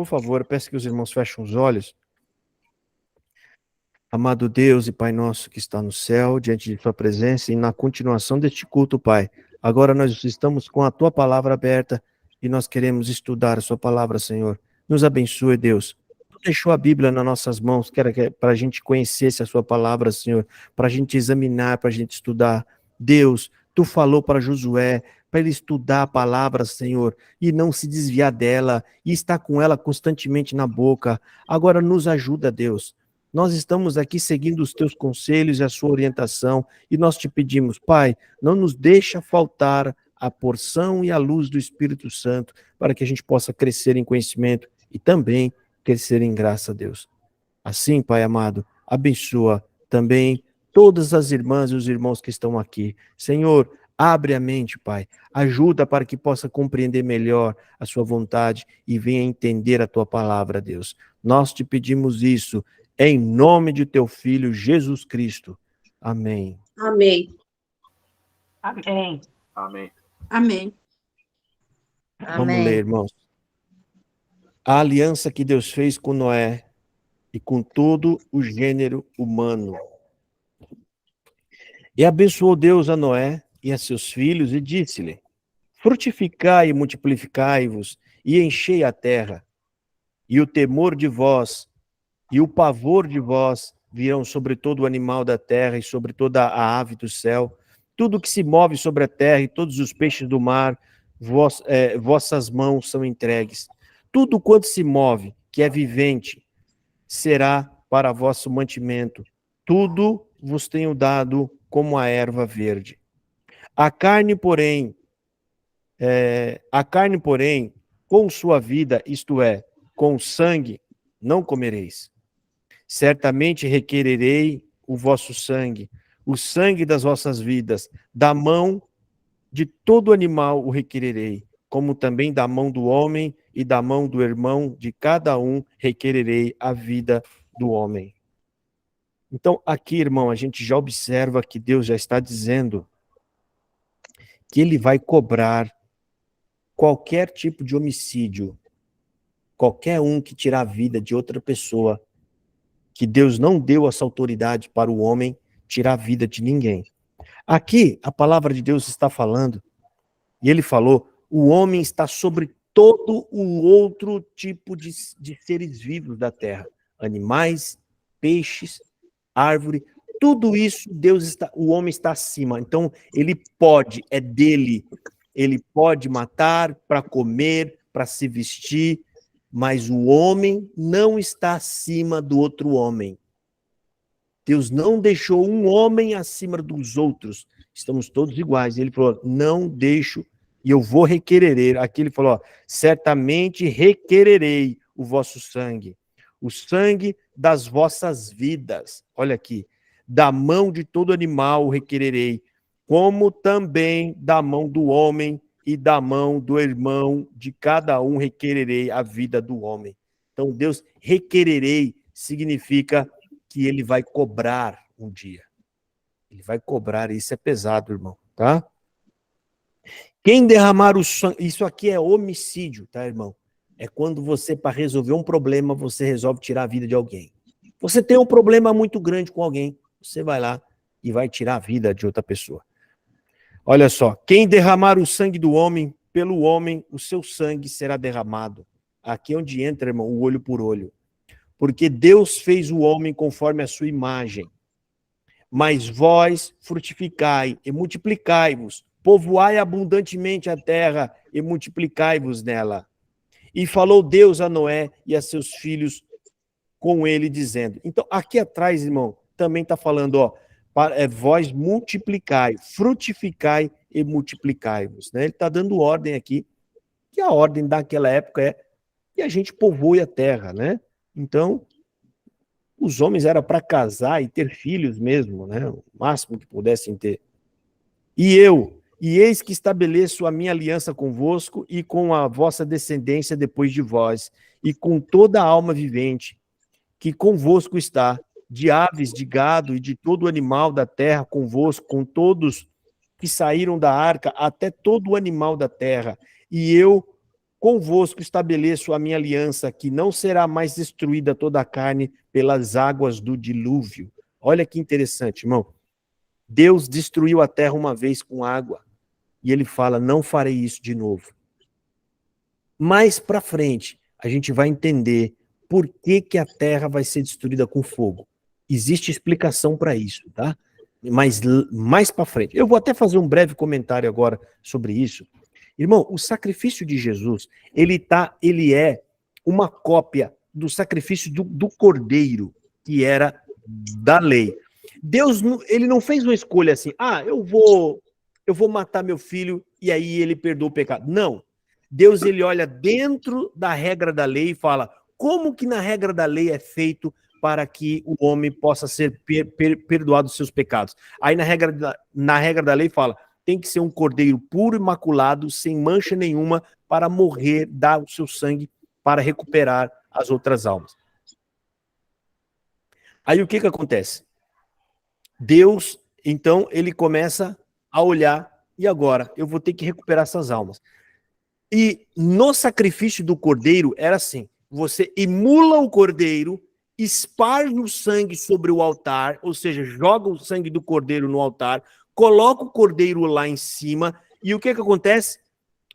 Por favor, eu peço que os irmãos fechem os olhos. Amado Deus e Pai nosso que está no céu, diante de Tua presença e na continuação deste culto, Pai, agora nós estamos com a Tua palavra aberta e nós queremos estudar a Sua palavra, Senhor. Nos abençoe, Deus. Tu deixou a Bíblia nas nossas mãos, para a gente conhecesse a Sua palavra, Senhor, para a gente examinar, para a gente estudar. Deus, Tu falou para Josué, para ele estudar a palavra, Senhor, e não se desviar dela, e estar com ela constantemente na boca. Agora nos ajuda, Deus. Nós estamos aqui seguindo os teus conselhos e a sua orientação, e nós te pedimos, Pai, não nos deixa faltar a porção e a luz do Espírito Santo, para que a gente possa crescer em conhecimento e também crescer em graça, Deus. Assim, Pai amado, abençoa também todas as irmãs e os irmãos que estão aqui. Senhor, abre a mente, Pai, ajuda para que possa compreender melhor a sua vontade e venha entender a tua palavra, Deus. Nós te pedimos isso em nome de teu Filho, Jesus Cristo. Amém. Amém. Amém. Amém. Amém. Vamos ler, irmãos. A aliança que Deus fez com Noé e com todo o gênero humano. E abençoou Deus a Noé e a seus filhos e disse-lhe: frutificai e multiplicai-vos e enchei a terra, e o temor de vós e o pavor de vós virão sobre todo o animal da terra e sobre toda a ave do céu, tudo que se move sobre a terra e todos os peixes do mar, vossas mãos são entregues. Tudo quanto se move, que é vivente, será para vosso mantimento. Tudo vos tenho dado como a erva verde. A carne, porém, com sua vida, isto é, com sangue, não comereis. Certamente requererei o vosso sangue, o sangue das vossas vidas, da mão de todo animal o requererei, como também da mão do homem e da mão do irmão de cada um requererei a vida do homem. Então, aqui, irmão, a gente já observa que Deus já está dizendo que ele vai cobrar qualquer tipo de homicídio, qualquer um que tirar a vida de outra pessoa, que Deus não deu essa autoridade para o homem tirar a vida de ninguém. Aqui, a palavra de Deus está falando, e ele falou, o homem está sobre todo o outro tipo de seres vivos da terra, animais, peixes, árvore, tudo isso o homem está acima, então ele pode, é dele, ele pode matar para comer, para se vestir, mas o homem não está acima do outro homem. Deus não deixou um homem acima dos outros. Estamos todos iguais. Ele falou, não deixo e eu vou requerer. Aqui ele falou, certamente requererei o vosso sangue, o sangue das vossas vidas. Olha aqui, da mão de todo animal requererei, como também da mão do homem e da mão do irmão de cada um requererei a vida do homem. Então, Deus requererei significa que ele vai cobrar um dia. Ele vai cobrar, isso é pesado, irmão, tá? Quem derramar o sangue, isso aqui é homicídio, tá, irmão? É quando você, para resolver um problema, você resolve tirar a vida de alguém. Você tem um problema muito grande com alguém, você vai lá e vai tirar a vida de outra pessoa. Olha só, quem derramar o sangue do homem, pelo homem, o seu sangue será derramado. Aqui é onde entra, irmão, o olho por olho. Porque Deus fez o homem conforme a sua imagem. Mas vós frutificai e multiplicai-vos, povoai abundantemente a terra e multiplicai-vos nela. E falou Deus a Noé e a seus filhos com ele, dizendo... Então, aqui atrás, irmão, também está falando, vós multiplicai, frutificai e multiplicai-vos. Né? Ele está dando ordem aqui, que a ordem daquela época é que a gente povoe a terra, né? Então, os homens eram para casar e ter filhos mesmo, né? O máximo que pudessem ter. E eis que estabeleço a minha aliança convosco e com a vossa descendência depois de vós, e com toda a alma vivente que convosco está, de aves, de gado e de todo animal da terra convosco, com todos que saíram da arca, até todo o animal da terra. E eu convosco estabeleço a minha aliança, que não será mais destruída toda a carne pelas águas do dilúvio. Olha que interessante, irmão. Deus destruiu a terra uma vez com água. E ele fala, não farei isso de novo. Mais para frente, a gente vai entender por que a terra vai ser destruída com fogo. Existe explicação para isso, tá? Mas mais para frente. Eu vou até fazer um breve comentário agora sobre isso. Irmão, o sacrifício de Jesus, ele é uma cópia do sacrifício do cordeiro, que era da lei. Deus, ele não fez uma escolha assim, eu vou matar meu filho e aí ele perdoa o pecado. Não. Deus, ele olha dentro da regra da lei e fala, como que na regra da lei é feito para que o homem possa ser perdoado dos seus pecados? Aí na regra da lei fala, tem que ser um cordeiro puro, imaculado, sem mancha nenhuma, para morrer, dar o seu sangue para recuperar as outras almas. Aí o que acontece? Deus, então, ele começa a olhar, e agora? Eu vou ter que recuperar essas almas. E no sacrifício do cordeiro era assim, você imula o cordeiro, esparge o sangue sobre o altar, ou seja, joga o sangue do cordeiro no altar, coloca o cordeiro lá em cima, e o que acontece?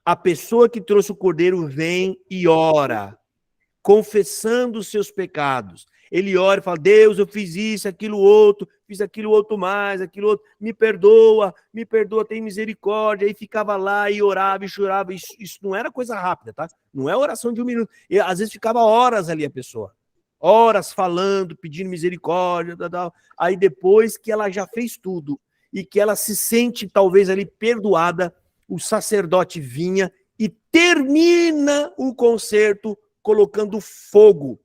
A pessoa que trouxe o cordeiro vem e ora, confessando os seus pecados. Ele ora e fala, Deus, eu fiz isso, aquilo outro, fiz aquilo outro mais, aquilo outro, me perdoa, tem misericórdia. Aí ficava lá e orava e chorava. Isso não era coisa rápida, tá? Não é oração de 1 minuto. E, às vezes ficava horas ali a pessoa. Horas falando, pedindo misericórdia, tal. Aí depois que ela já fez tudo e que ela se sente talvez ali perdoada, o sacerdote vinha e termina o concerto colocando fogo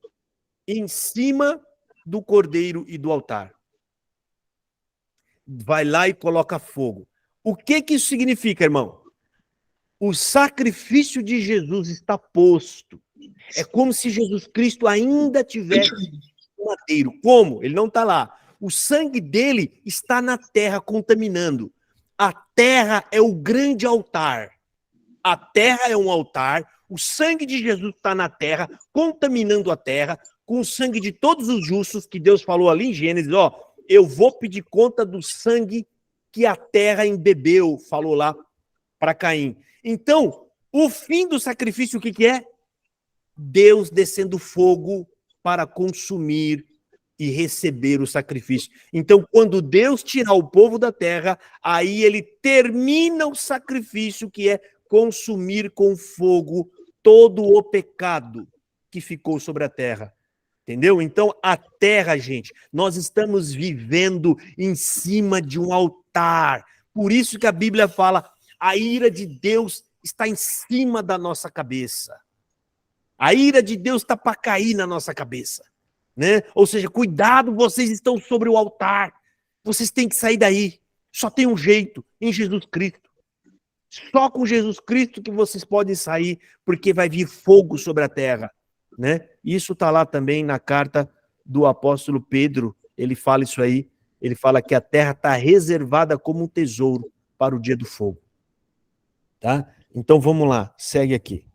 em cima do cordeiro e do altar. Vai lá e coloca fogo. O que isso significa, irmão? O sacrifício de Jesus está posto. É como se Jesus Cristo ainda tivesse no madeiro. Como? Ele não está lá. O sangue dele está na terra contaminando. A terra é o grande altar. A terra é um altar. O sangue de Jesus está na terra, contaminando a terra, com o sangue de todos os justos, que Deus falou ali em Gênesis, eu vou pedir conta do sangue que a terra embebeu, falou lá para Caim. Então, o fim do sacrifício, o que é? Deus descendo fogo para consumir e receber o sacrifício. Então, quando Deus tirar o povo da terra, aí ele termina o sacrifício, que é consumir com fogo todo o pecado que ficou sobre a terra. Entendeu? Então, a terra, gente, nós estamos vivendo em cima de um altar. Por isso que a Bíblia fala, a ira de Deus está em cima da nossa cabeça. A ira de Deus está para cair na nossa cabeça. Né? Ou seja, cuidado, vocês estão sobre o altar. Vocês têm que sair daí. Só tem um jeito, em Jesus Cristo. Só com Jesus Cristo que vocês podem sair, porque vai vir fogo sobre a terra. Né? Isso está lá também na carta do apóstolo Pedro, ele fala isso aí, ele fala que a terra está reservada como um tesouro para o dia do fogo. Tá? Então vamos lá, segue aqui.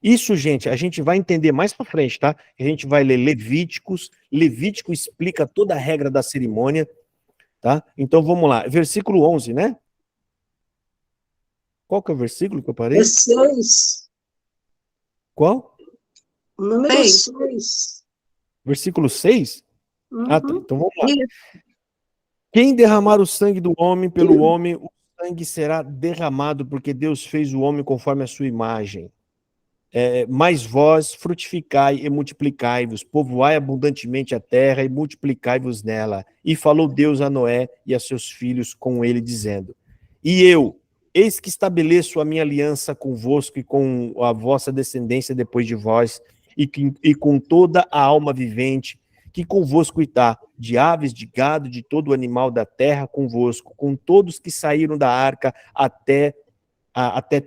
Isso, gente, a gente vai entender mais para frente, tá? A gente vai ler Levíticos, Levítico explica toda a regra da cerimônia, tá? Então vamos lá, versículo 11, né? Qual que é o versículo que eu parei? 6. Qual? Número 6. Versículo 6? Ah, tá. Então vamos lá. Isso. Quem derramar o sangue do homem pelo homem, o sangue será derramado, porque Deus fez o homem conforme a sua imagem. Mas vós frutificai e multiplicai-vos, povoai abundantemente a terra e multiplicai-vos nela. E falou Deus a Noé e a seus filhos com ele, dizendo, e eu, eis que estabeleço a minha aliança convosco e com a vossa descendência depois de vós, e com toda a alma vivente, que convosco está, de aves, de gado, de todo animal da terra convosco, com todos que saíram da arca até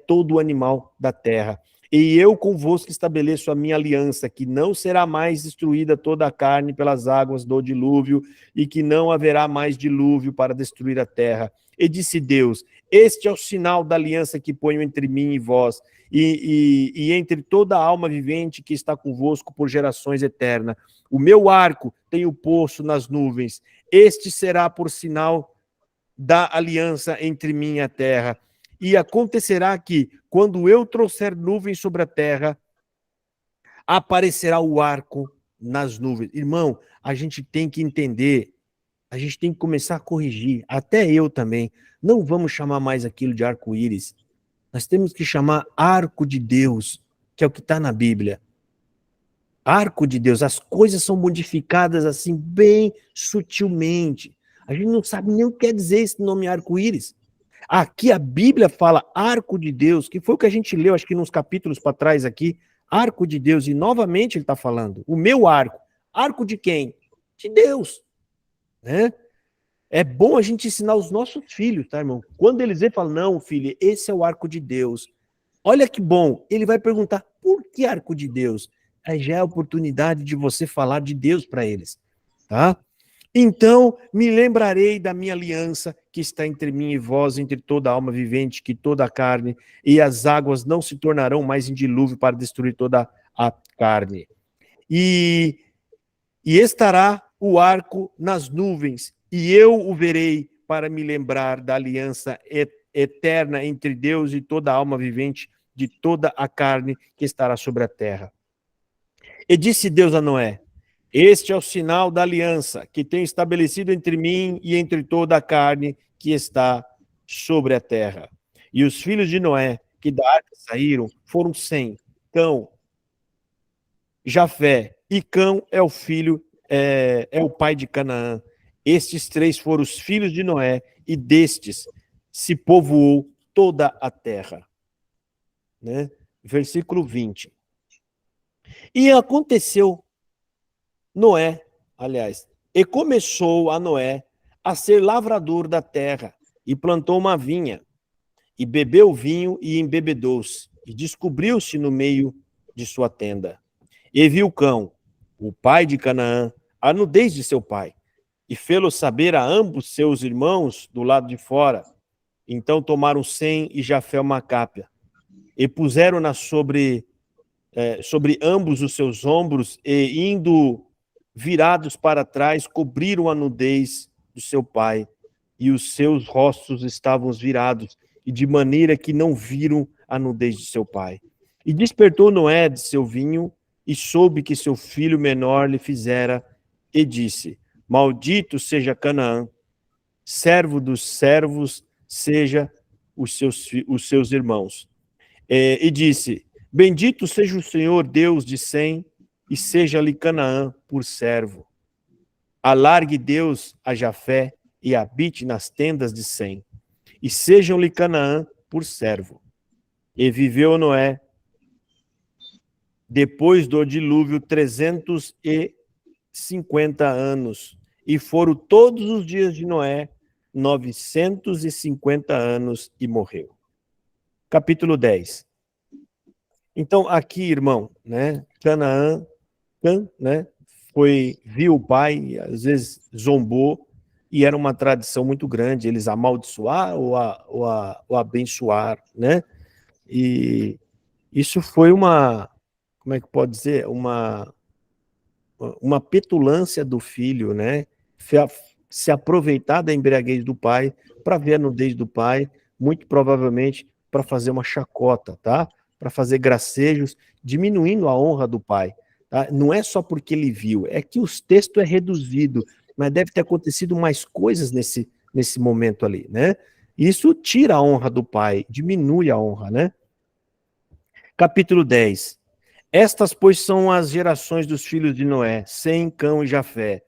todo animal da terra. E eu convosco estabeleço a minha aliança, que não será mais destruída toda a carne pelas águas do dilúvio, e que não haverá mais dilúvio para destruir a terra. E disse Deus, este é o sinal da aliança que ponho entre mim e vós, e entre toda a alma vivente que está convosco por gerações eternas. O meu arco tenho posto nas nuvens. Este será por sinal da aliança entre mim e a terra. E acontecerá que, quando eu trouxer nuvens sobre a terra, aparecerá o arco nas nuvens. Irmão, a gente tem que entender, a gente tem que começar a corrigir, até eu também. Não vamos chamar mais aquilo de arco-íris. Nós temos que chamar arco de Deus, que é o que está na Bíblia. Arco de Deus. As coisas são modificadas assim, bem sutilmente. A gente não sabe nem o que quer dizer esse nome arco-íris. Aqui a Bíblia fala arco de Deus, que foi o que a gente leu, acho que nos capítulos para trás aqui, arco de Deus, e novamente ele está falando, o meu arco. Arco de quem? De Deus. Né? É bom a gente ensinar os nossos filhos, tá, irmão? Quando eles vêm, falam, não, filho, esse é o arco de Deus. Olha que bom. Ele vai perguntar, por que arco de Deus? Aí já é a oportunidade de você falar de Deus para eles, tá? Então, me lembrarei da minha aliança que está entre mim e vós, entre toda a alma vivente, que toda a carne, e as águas não se tornarão mais em dilúvio para destruir toda a carne. E estará o arco nas nuvens, e eu o verei para me lembrar da aliança eterna entre Deus e toda a alma vivente, de toda a carne que estará sobre a terra. E disse Deus a Noé, este é o sinal da aliança que tenho estabelecido entre mim e entre toda a carne que está sobre a terra. E os filhos de Noé, que da arca saíram, foram 100. Cão, Jafé, e Cão é o filho, é o pai de Canaã. Estes 3 foram os filhos de Noé, e destes se povoou toda a terra. Né? Versículo 20. E aconteceu Noé, aliás, e começou a Noé a ser lavrador da terra, e plantou uma vinha, e bebeu vinho e embebedou-se, e descobriu-se no meio de sua tenda. E viu Cão, o pai de Canaã, a nudez de seu pai, e fê-lo saber a ambos seus irmãos do lado de fora. Então tomaram Sem e Jafé uma capa, e puseram-na sobre ambos os seus ombros, e indo virados para trás, cobriram a nudez do seu pai, e os seus rostos estavam virados, e de maneira que não viram a nudez de seu pai. E despertou Noé de seu vinho, e soube que seu filho menor lhe fizera, e disse, maldito seja Canaã, servo dos servos, seja os seus irmãos. E disse, bendito seja o Senhor Deus de Sem, e seja-lhe Canaã por servo. Alargue Deus a Jafé, e habite nas tendas de Sem, e sejam-lhe Canaã por servo. E viveu Noé, depois do dilúvio, 350 anos, e foram todos os dias de Noé 950 anos, e morreu. Capítulo 10. Então, aqui, irmão, né, Canaã, né, viu o pai, às vezes zombou, e era uma tradição muito grande, eles amaldiçoar ou abençoar, né? E isso foi como é que pode dizer? Uma petulância do filho, né? Se aproveitar da embriaguez do pai para ver a nudez do pai, muito provavelmente para fazer uma chacota, tá? Para fazer gracejos, diminuindo a honra do pai. Tá? Não é só porque ele viu, é que o texto é reduzido, mas deve ter acontecido mais coisas nesse momento ali, né? Isso tira a honra do pai, diminui a honra, né? Capítulo 10. Estas, pois, são as gerações dos filhos de Noé, Sem, Cão e Jafé.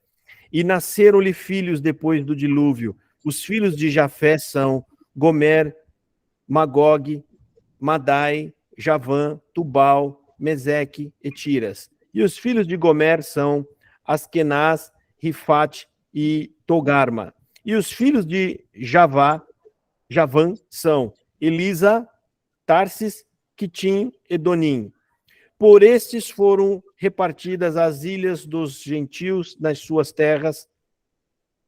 E nasceram-lhe filhos depois do dilúvio. Os filhos de Jafé são Gomer, Magog, Madai, Javã, Tubal, Meseque e Tiras. E os filhos de Gomer são Askenaz, Rifate e Togarma. E os filhos de Javã são Elisa, Tarsis, Quitim e Donim. Por estes foram repartidas as ilhas dos gentios nas suas terras,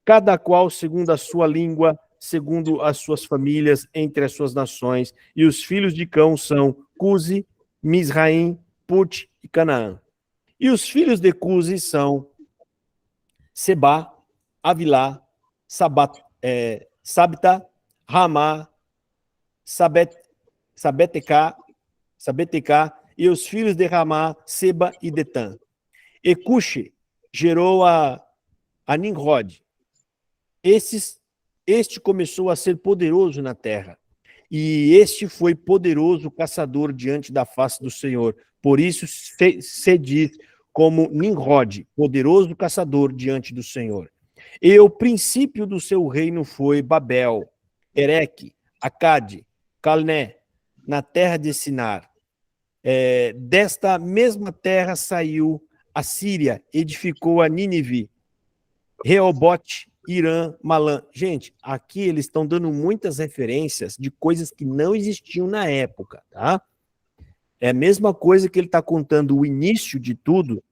cada qual segundo a sua língua, segundo as suas famílias, entre as suas nações. E os filhos de Cão são Cusi, Misraim, Put e Canaã. E os filhos de Cusi são Seba, Avilá, Sabta, Ramá, Sabetecá, e os filhos de Ramá, Seba e Detã. E Cuxi gerou a Nimrod. Este começou a ser poderoso na terra. E este foi poderoso caçador diante da face do Senhor. Por isso se diz como Nimrod, poderoso caçador diante do Senhor. E o princípio do seu reino foi Babel, Ereque, Acade, Calné, na terra de Sinar. Desta mesma terra saiu a Síria, edificou a Nínive, Reobote, Irã, Malã. Gente, aqui eles estão dando muitas referências de coisas que não existiam na época, tá? É a mesma coisa que ele está contando o início de tudo,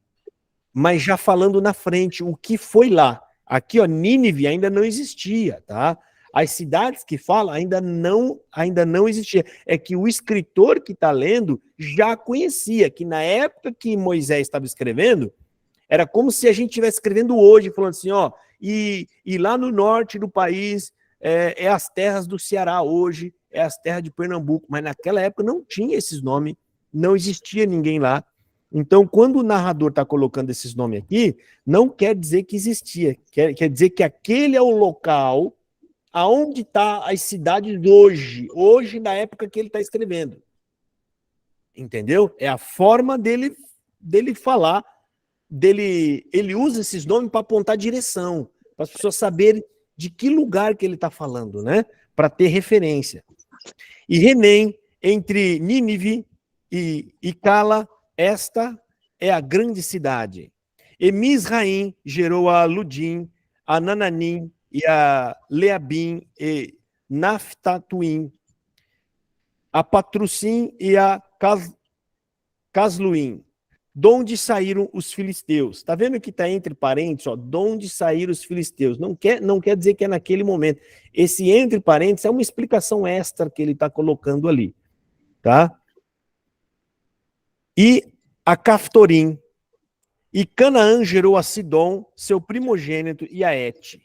mas já falando na frente o que foi lá. Aqui, ó, Nínive ainda não existia, tá? As cidades que fala ainda não existia. É que o escritor que está lendo já conhecia, que na época que Moisés estava escrevendo, era como se a gente estivesse escrevendo hoje, falando assim, ó, e lá no norte do país é as terras do Ceará hoje, é as terras de Pernambuco, mas naquela época não tinha esses nomes, não existia ninguém lá. Então, quando o narrador está colocando esses nomes aqui, não quer dizer que existia, quer dizer que aquele é o local aonde está as cidades hoje na época que ele está escrevendo. Entendeu? É a forma dele falar, ele usa esses nomes para apontar direção, para as pessoas saberem de que lugar que ele está falando, né? Para ter referência. E Renem, entre Nínive e Cala, esta é a grande cidade. E Misraim gerou a Ludim, a Nananim e a Leabim e Naftatuim, a Patrusim e a Casluim. De onde saíram os filisteus? Está vendo que está entre parênteses? Ó, de onde saíram os filisteus? Não quer dizer que é naquele momento. Esse entre parênteses é uma explicação extra que ele está colocando ali. Tá? E a Caftorim. E Canaã gerou a Sidom, seu primogênito, e a Et.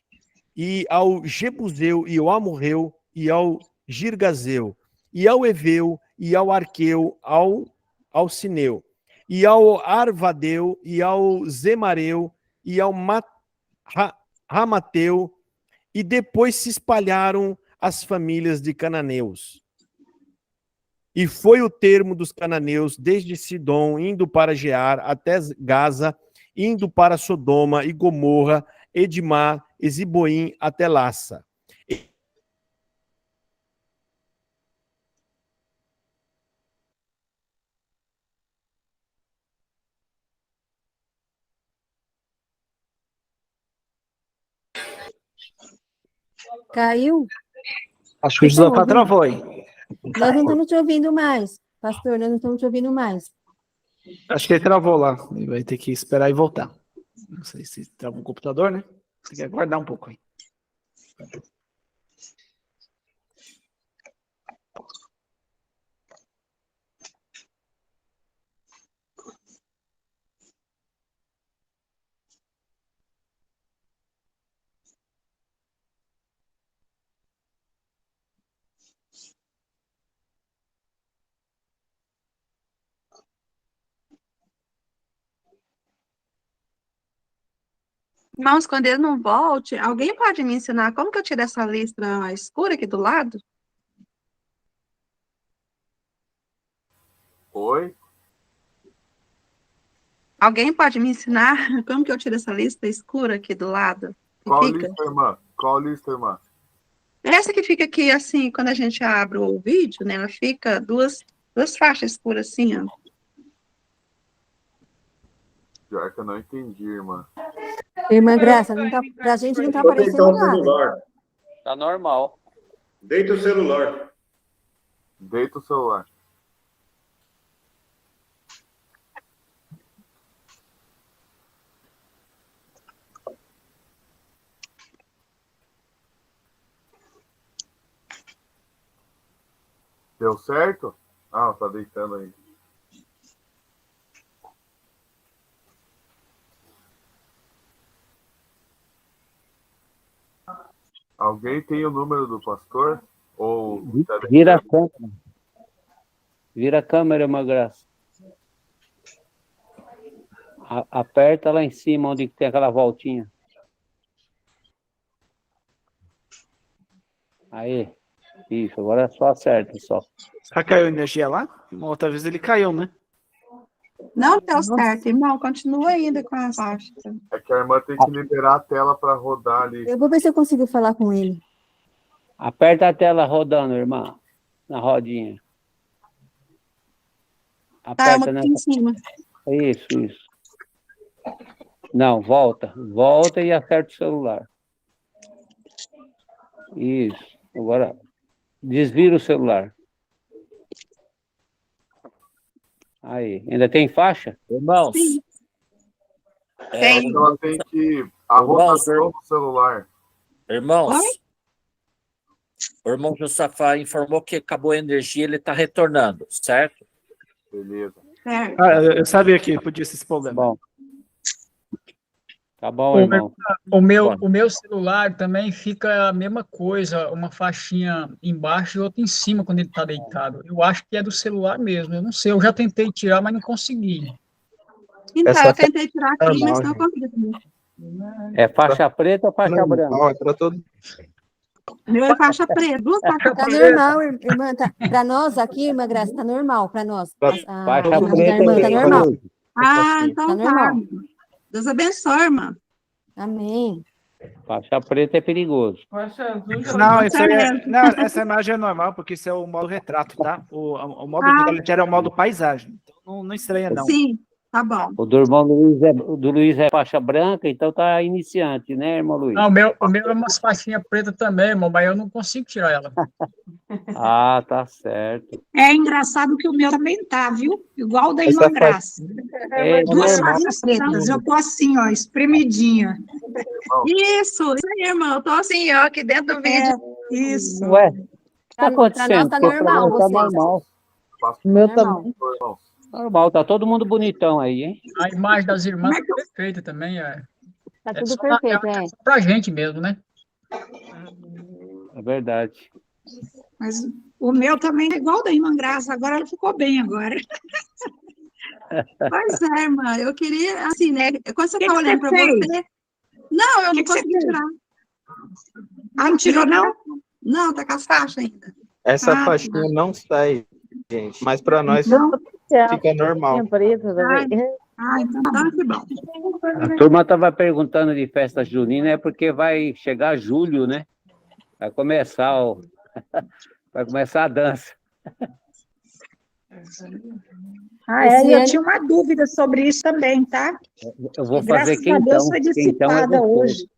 E ao Jebuseu, e ao Amorreu, e ao Girgazeu, e ao Eveu, e ao Arqueu, ao Sineu, e ao Arvadeu, e ao Zemareu, e ao Ramateu, e depois se espalharam as famílias de cananeus. E foi o termo dos cananeus desde Sidom, indo para Gear, até Gaza, indo para Sodoma e Gomorra, Edimá, Eziboim, até Laça. Caiu? Acho que o Josafá travou aí. Nós não estamos te ouvindo mais. Pastor, nós não estamos te ouvindo mais. Acho que ele travou lá. Ele vai ter que esperar e voltar. Não sei se travou o computador, né? Tem que aguardar um pouco aí. Irmãos, quando ele não volte, alguém pode me ensinar como que eu tiro essa listra escura aqui do lado? Oi? Alguém pode me ensinar como que eu tiro essa lista escura aqui do lado? Que Qual fica? lista, irmã? Qual lista, irmã? Essa que fica aqui, assim, quando a gente abre o vídeo, né? Ela fica duas faixas escuras, assim, ó. Pior que eu não entendi, irmã. Irmã Graça, não tá, pra gente não está aparecendo nada. Tá normal. Deita o celular. Deita o celular. Deu certo? Ah, tá deitando aí. Alguém tem o número do pastor? Ou Vira a câmera. Vira a câmera, uma graça. Aperta lá em cima, onde tem aquela voltinha. Aí. Isso, agora só acerta, só. Já caiu energia lá? Uma outra vez ele caiu, né? Não deu certo, irmão. Continua ainda com as faixas. é que a irmã tem que liberar a tela para rodar ali. Eu vou ver se eu consigo falar com ele. Aperta a tela rodando, irmã. Na rodinha. Tá, uma Aperta aqui em cima. Isso. Não, volta. Volta e acerta o celular. Isso. Agora, desvira o celular. Aí. Ainda tem faixa? Irmãos, Sim. Mas ela tem que a rotação do celular. irmãos, Oi? o irmão Josafá informou que acabou a energia, ele está retornando, certo? Beleza. Certo. Ah, eu sabia que podia ser esse problema. Bom. Tá bom, irmão. O meu celular também fica a mesma coisa, uma faixinha embaixo e outra em cima quando ele está deitado. Eu acho que é do celular mesmo, eu não sei, eu já tentei tirar, mas não consegui. Então, Essa eu tentei tirar aqui, mas não consegui. É faixa preta ou faixa branca? Não, é para todo. Meu é faixa preta, duas faixas Tá pretas. normal, irmã. Tá, pra nós aqui, irmã Graça, tá normal pra nós. A Faixa imagem da preta irmã tá normal. Ah, então Tá tá. normal. Deus abençoe, irmã. Amém. Faixa preta é perigoso. Não, isso aí não, essa imagem é normal, porque isso é o modo retrato, tá? O modo do Galatiano é o modo paisagem. Então não estranha, não. Sim, tá bom. O do Luiz é faixa branca, então tá iniciante, né, irmão Luiz? Não, o meu é umas faixinhas pretas também, irmão, mas eu não consigo tirar ela. Ah, tá certo. É engraçado que o meu também tá, viu? Igual o da irmã Graça. É Duas normal. faixas pretas. Eu tô assim, ó, espremidinha. Isso aí, irmão. Eu tô assim, ó, aqui dentro do vídeo. Isso. Ué, o que tá acontecendo? Pra nós tá normal, Tá vocês. normal. Pastor, Meu também. irmão. Normal, tá todo mundo bonitão aí, hein? A imagem das irmãs é perfeita também, é. Tá É tudo só perfeito, é. só pra gente mesmo, né? É verdade. Mas o meu também é igual o da irmã Graça. Agora ela ficou bem agora. Pois é, irmã. Eu queria, assim, né? Quando você Que tá que olhando você pra fez? você. Não, eu Que não que você consegui fez? tirar. Ah, não tirou, não? Não, tá com as faixas ainda. Essa Ah, faixinha não sai, gente. Mas para nós Não? fica normal. Ah, então que bom. A turma tava perguntando de festa junina, é porque vai chegar julho, né? Vai começar vai começar a dança. e eu tinha uma dúvida sobre isso também, tá? Eu vou E fazer graças a Deus foi quentão é dissipada gostoso. hoje.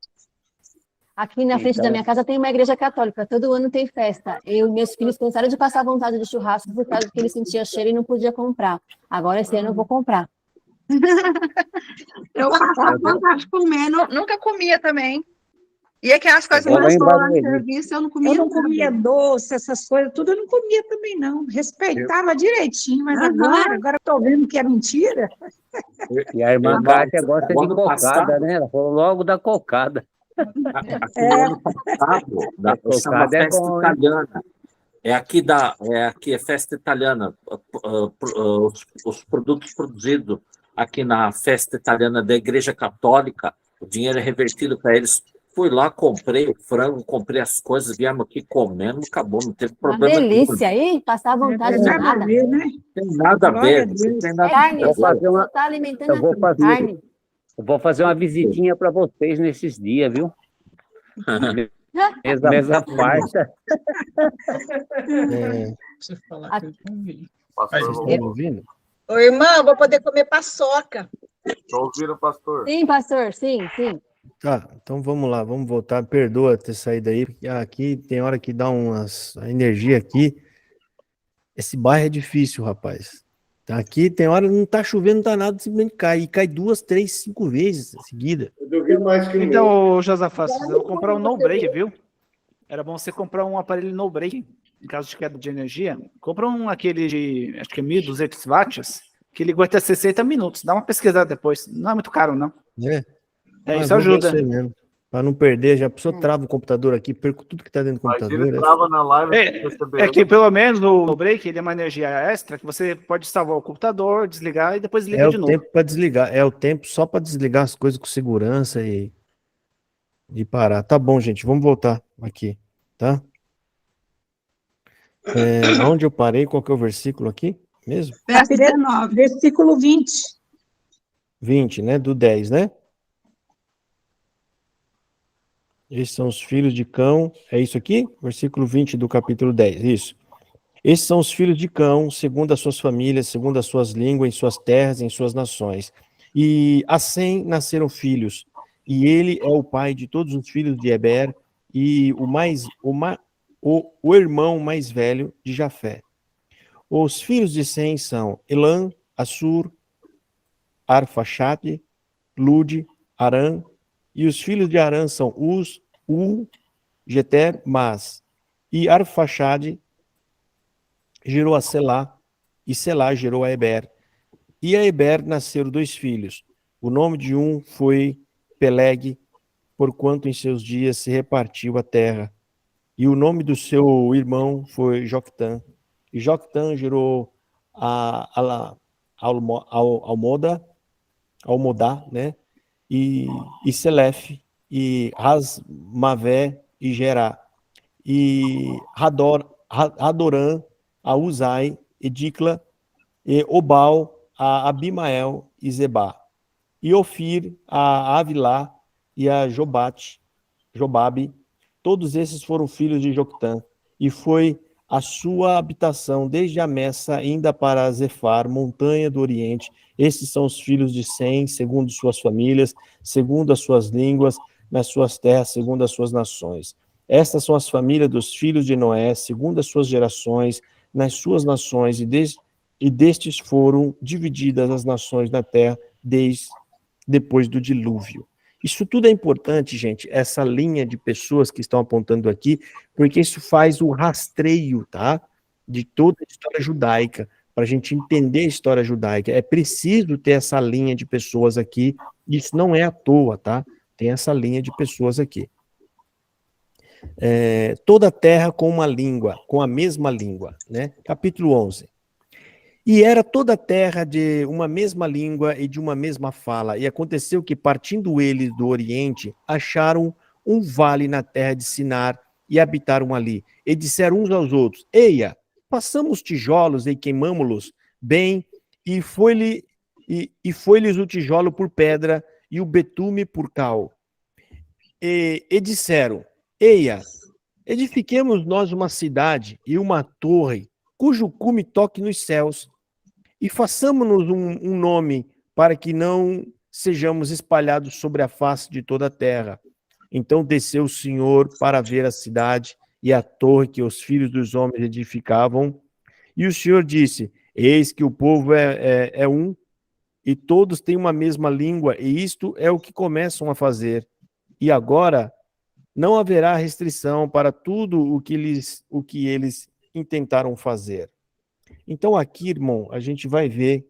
Aqui na frente Então. da minha casa tem uma igreja católica. Todo ano tem festa. Eu e meus filhos cansaram de passar vontade de churrasco por causa que eles sentiam cheiro e não podia comprar. Agora esse ano eu vou comprar. Eu passava vontade de comer, nunca comia também. E aquelas coisas Igual mais lá em boas Barueri. de serviço, eu não comia Eu não nada. comia doce, essas coisas, tudo eu não comia também, não. Respeitava direitinho, mas Aham. agora eu tô vendo que é mentira. E a irmã Irmão, Kátia gosta de o ano cocada, passado- né? Ela falou logo da cocada. Aqui no ano passado, chama cocada é festa bom, hein? italiana. É festa italiana. Os produtos produzidos aqui na festa italiana da Igreja Católica, o dinheiro é revertido para eles. Fui lá, comprei o frango, comprei as coisas, viemos aqui comendo, acabou, não teve Uma problema. delícia aí, passar vontade de Nada a nada. ver, né? Não tem nada a Glória ver. a Não Deus. tem É nada a carne, ver. você está alimentando eu vou a fazer- carne. Eu vou fazer uma visitinha para vocês nesses dias, viu? Mesa farta. Você falar que eu não vi. Pastor, Mas- vamos- Estão ouvindo? Ô, irmã, vou poder comer paçoca. Tô ouvindo, pastor? Sim, pastor, sim, sim. Tá, então vamos lá, vamos voltar. Perdoa ter saído aí, porque aqui tem hora que dá a energia aqui. Esse bairro é difícil, rapaz. Aqui tem hora que não tá chovendo, não tá nada, simplesmente cai. E cai 2, 3, 5 vezes seguida. Eu duvido mais que o meu. Então, Josafá, eu vou comprar um no break, viu? Era bom você comprar um aparelho no break. em caso de queda de energia, compra aquele de, acho que é 1.200 watts, que ele aguenta 60 minutos. Dá uma pesquisada depois. Não é muito caro, não. Isso vou ver ajuda. isso aí mesmo. Para não perder, já a pessoa trava o computador aqui, perco tudo que está dentro do Mas computador. ele trava na live. É que pelo menos o break ele é uma energia extra que você pode salvar o computador, desligar e depois liga É de o novo. tempo para desligar, é o tempo só para desligar as coisas com segurança e parar. Tá bom, gente, vamos voltar aqui, tá? Onde eu parei? Qual que é o versículo aqui mesmo? Verso 19. Versículo 20. 20, né? Do 10, né? Esses são os filhos de Cão. É isso aqui? Versículo 20 do capítulo 10. Isso. Esses são os filhos de Cão, segundo as suas famílias, segundo as suas línguas, em suas terras, em suas nações. E a Sem nasceram filhos. E ele é o pai de todos os filhos de Eber e o irmão mais velho de Jafé. Os filhos de Sem são Elam, Assur, Arfaxade, Lude, Arã. E os filhos de Arã são Uz, Geter, Mas. E Arfaxade gerou a Selá, e Selá gerou a Eber. E a Eber nasceram 2 filhos. O nome de um foi Peleg, porquanto em seus dias se repartiu a terra. E o nome do seu irmão foi Joctã. E Joctã gerou Almodá, né? E Selef, e Rasmavé, e Gerá. E Hadoram, a Uzai, e Dicla, e Obal, a Abimael, e Zebá. E Ofir, a Avilá, e a Jobabe. Todos esses foram filhos de Joctã. E foi a sua habitação desde a Messa, ainda para Zefar, montanha do Oriente. Esses são os filhos de Sem, segundo suas famílias, segundo as suas línguas, nas suas terras, segundo as suas nações. Estas são as famílias dos filhos de Noé, segundo as suas gerações, nas suas nações, e destes foram divididas as nações da terra depois do dilúvio. Isso tudo é importante, gente, essa linha de pessoas que estão apontando aqui, porque isso faz o rastreio, tá? De toda a história judaica, para a gente entender a história judaica. É preciso ter essa linha de pessoas aqui, isso não é à toa, tá? Tem essa linha de pessoas aqui. Toda a terra com uma língua, com a mesma língua, né? Capítulo 11. E era toda a terra de uma mesma língua e de uma mesma fala. E aconteceu que, partindo eles do Oriente, acharam um vale na terra de Sinar e habitaram ali. E disseram uns aos outros: Eia, passamos tijolos e queimamo-los bem, e foi-lhes o tijolo por pedra e o betume por cal. E disseram: Eia, edifiquemos nós uma cidade e uma torre, cujo cume toque nos céus, e façamos-nos um nome, para que não sejamos espalhados sobre a face de toda a terra. Então desceu o Senhor para ver a cidade e a torre que os filhos dos homens edificavam. E o Senhor disse: Eis que o povo é um, e todos têm uma mesma língua, e isto é o que começam a fazer. E agora não haverá restrição para tudo o que eles intentaram fazer. Então aqui, irmão, a gente vai ver,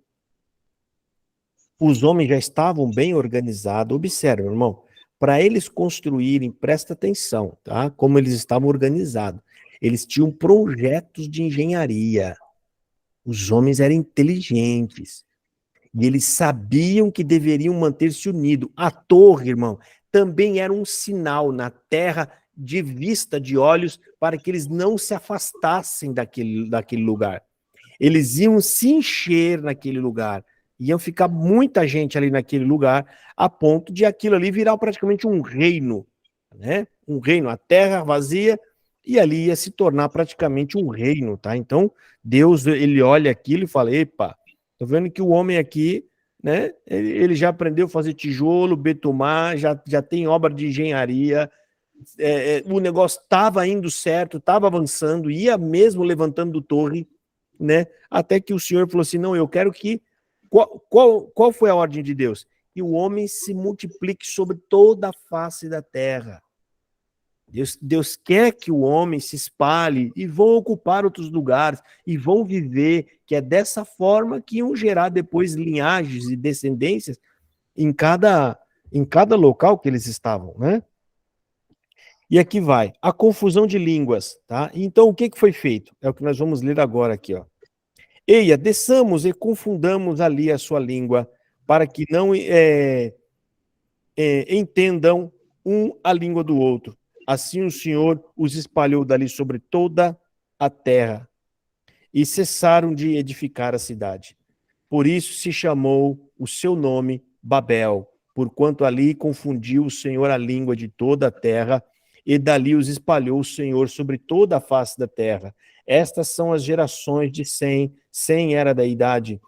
os homens já estavam bem organizados. Observa, irmão, para eles construírem, presta atenção, tá? Como eles estavam organizados. Eles tinham projetos de engenharia. Os homens eram inteligentes. E eles sabiam que deveriam manter-se unidos. A torre, irmão, também era um sinal na terra de vista de olhos para que eles não se afastassem daquele lugar. Eles iam se encher naquele lugar. Iam ficar muita gente ali naquele lugar, a ponto de aquilo ali virar praticamente um reino, né? Um reino, a terra vazia, e ali ia se tornar praticamente um reino, tá? Então, Deus, ele olha aquilo e fala: epa, tô vendo que o homem aqui, né? Ele já aprendeu a fazer tijolo, betumar, já tem obra de engenharia, o negócio estava indo certo, estava avançando, ia mesmo levantando torre, né? Até que o Senhor falou assim: não, eu quero que... Qual foi a ordem de Deus? Que o homem se multiplique sobre toda a face da terra. Deus quer que o homem se espalhe e vão ocupar outros lugares e vão viver, que é dessa forma que iam gerar depois linhagens e descendências em cada local que eles estavam, né? E aqui vai, a confusão de línguas, tá? Então, o que foi feito? É o que nós vamos ler agora aqui, ó. Eia, desçamos e confundamos ali a sua língua, para que não entendam um a língua do outro. Assim o Senhor os espalhou dali sobre toda a terra, e cessaram de edificar a cidade. Por isso se chamou o seu nome Babel, porquanto ali confundiu o Senhor a língua de toda a terra, e dali os espalhou o Senhor sobre toda a face da terra. Estas são as gerações de Sem. Sem era da idade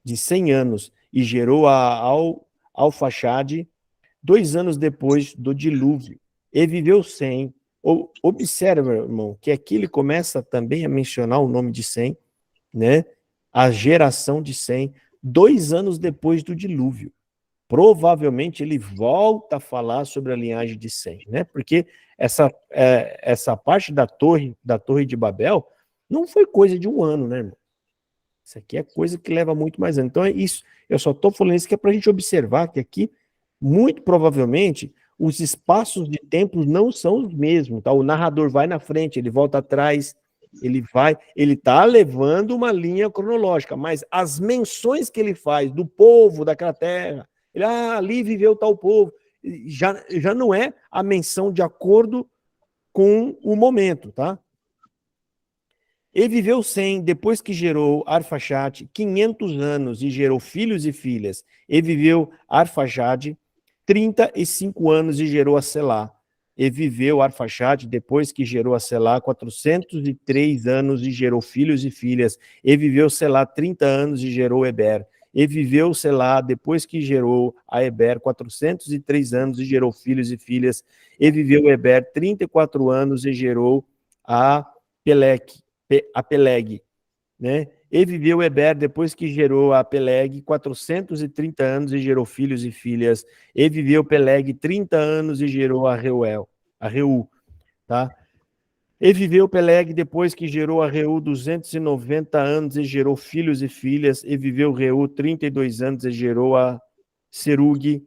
de 100 anos, e gerou ao Arfaxade 2 anos depois do dilúvio. E viveu Sem. Observa, irmão, que aqui ele começa também a mencionar o nome de Sem, né? A geração de Sem, 2 anos depois do dilúvio. Provavelmente ele volta a falar sobre a linhagem de Sem, né? Porque essa parte da torre de Babel não foi coisa de 1 ano, né, irmão? Isso aqui é coisa que leva muito mais anos. Então é isso. Eu só estou falando isso que é para a gente observar que aqui, muito provavelmente, os espaços de tempos não são os mesmos, tá? O narrador vai na frente, ele volta atrás, ele está levando uma linha cronológica, mas as menções que ele faz do povo daquela terra, ali viveu tal povo, já não é a menção de acordo com o momento, tá? E viveu Sem, depois que gerou Arfaxade, 500 anos, e gerou filhos e filhas. E viveu Arfaxade 35 anos, e gerou a Selá. E viveu Arfaxade, depois que gerou a Selá, 403 anos, e gerou filhos e filhas. E viveu Selá 30 anos, e gerou Eber. E viveu Selá, depois que gerou a Eber, 403 anos, e gerou filhos e filhas. E viveu Eber 34 anos, e gerou a Peleg, né? E viveu Eber, depois que gerou a Peleg, 430 anos, e gerou filhos e filhas. E viveu Peleg 30 anos, e gerou a Reu, tá? E viveu Peleg, depois que gerou a Reu, 290 anos, e gerou filhos e filhas. E viveu Reu 32 anos, e gerou a Serug.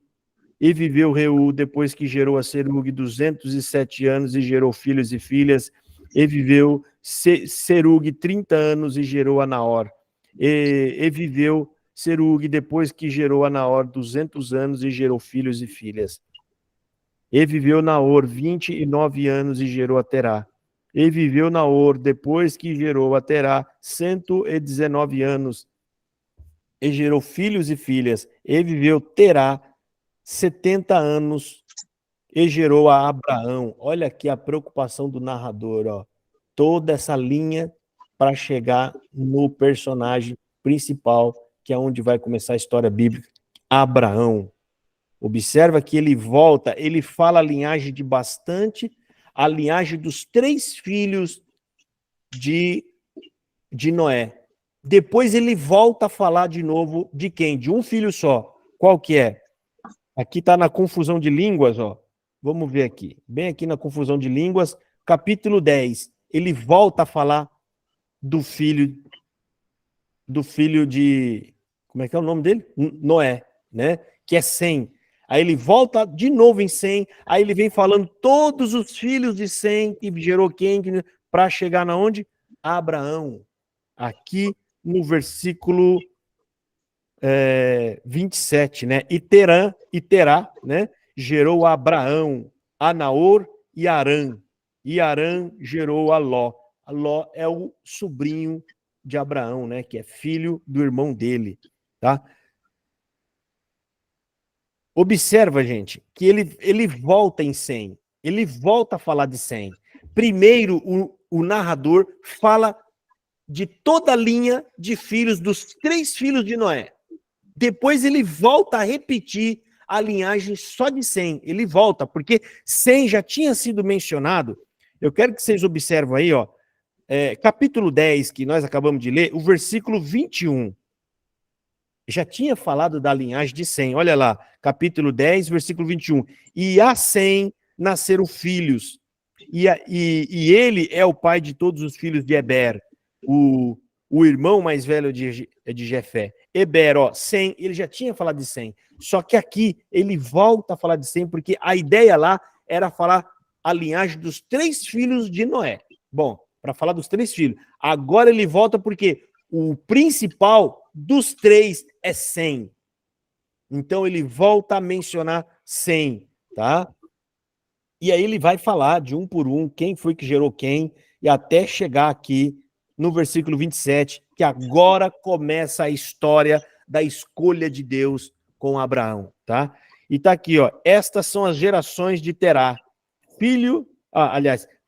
E viveu Reu, depois que gerou a Serug, 207 anos, e gerou filhos e filhas. E viveu Serug 30 anos, e gerou a Naor. E viveu Serug, depois que gerou a Naor, 200 anos, e gerou filhos e filhas. E viveu Naor 29 anos, e gerou a Terá. E viveu Naor, depois que gerou a Terá, 119 anos, e gerou filhos e filhas. E viveu Terá 70 anos, e gerou a Abraão. Olha aqui a preocupação do narrador, ó. Toda essa linha para chegar no personagem principal, que é onde vai começar a história bíblica, Abraão. Observa que ele volta, ele fala a linhagem de bastante, a linhagem dos 3 filhos de Noé. Depois ele volta a falar de novo de quem? De um filho só. Qual que é? Aqui está na confusão de línguas, ó. Vamos ver aqui. Bem aqui na confusão de línguas, capítulo 10. Ele volta a falar do filho de... Como é que é o nome dele? Noé, né? Que é Sem. Aí ele volta de novo em Sem, aí ele vem falando todos os filhos de Sem, que gerou quem, para chegar na onde? Abraão. Aqui no versículo 27, né? E Terá, né? Gerou Abraão, a Naor e Arã. E Arã gerou a Ló. A Ló é o sobrinho de Abraão, né? Que é filho do irmão dele, tá? Observa, gente, que ele volta em Sem. Ele volta a falar de Sem. Primeiro, o narrador fala de toda a linha de filhos, dos 3 filhos de Noé. Depois ele volta a repetir a linhagem só de Sem. Ele volta, porque Sem já tinha sido mencionado. Eu quero que vocês observem aí, ó, capítulo 10, que nós acabamos de ler, o versículo 21. Já tinha falado da linhagem de Sem. Olha lá, capítulo 10, versículo 21. E a Sem nasceram filhos. E ele é o pai de todos os filhos de Eber, o irmão mais velho de Jefé. Eber, ó, Sem, ele já tinha falado de Sem. Só que aqui ele volta a falar de Sem, porque a ideia lá era falar a linhagem dos 3 filhos de Noé. Bom, para falar dos 3 filhos. Agora ele volta porque o principal dos 3 é Sem. Então ele volta a mencionar Sem, tá? E aí ele vai falar de um por um, quem foi que gerou quem, e até chegar aqui no versículo 27, que agora começa a história da escolha de Deus com Abraão, tá? E tá aqui, ó, estas são as gerações de Terá.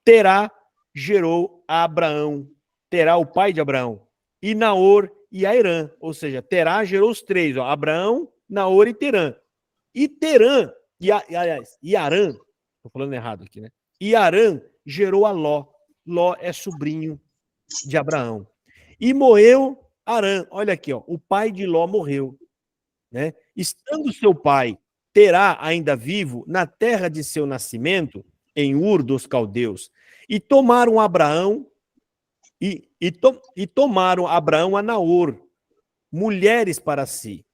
Terá gerou a Abraão, Terá, o pai de Abraão, e Naor e Airã, ou seja, Terá gerou os 3, ó, Abraão, Naor e Terã. E Terã, e Arã, tô falando errado aqui, né? E Arã gerou a Ló. Ló é sobrinho de Abraão. E morreu Arã. Olha aqui, ó, o pai de Ló morreu, né? Estando seu pai Terá ainda vivo na terra de seu nascimento, em Ur dos Caldeus, e tomaram Abraão tomaram Abraão a Naor, mulheres para si.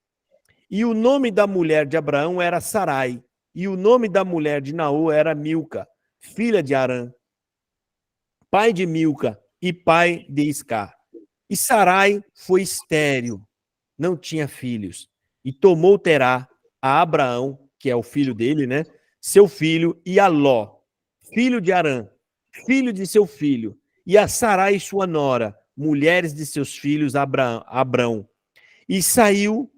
E o nome da mulher de Abraão era Sarai, e o nome da mulher de Naor era Milca, filha de Arã, pai de Milca e pai de Iscar. E Sarai foi estéril, não tinha filhos, e tomou Terá a Abraão, que é o filho dele, né? Seu filho, e a Ló, filho de Arã, filho de seu filho, e a Sarai sua nora, mulheres de seus filhos Abrão. E saiu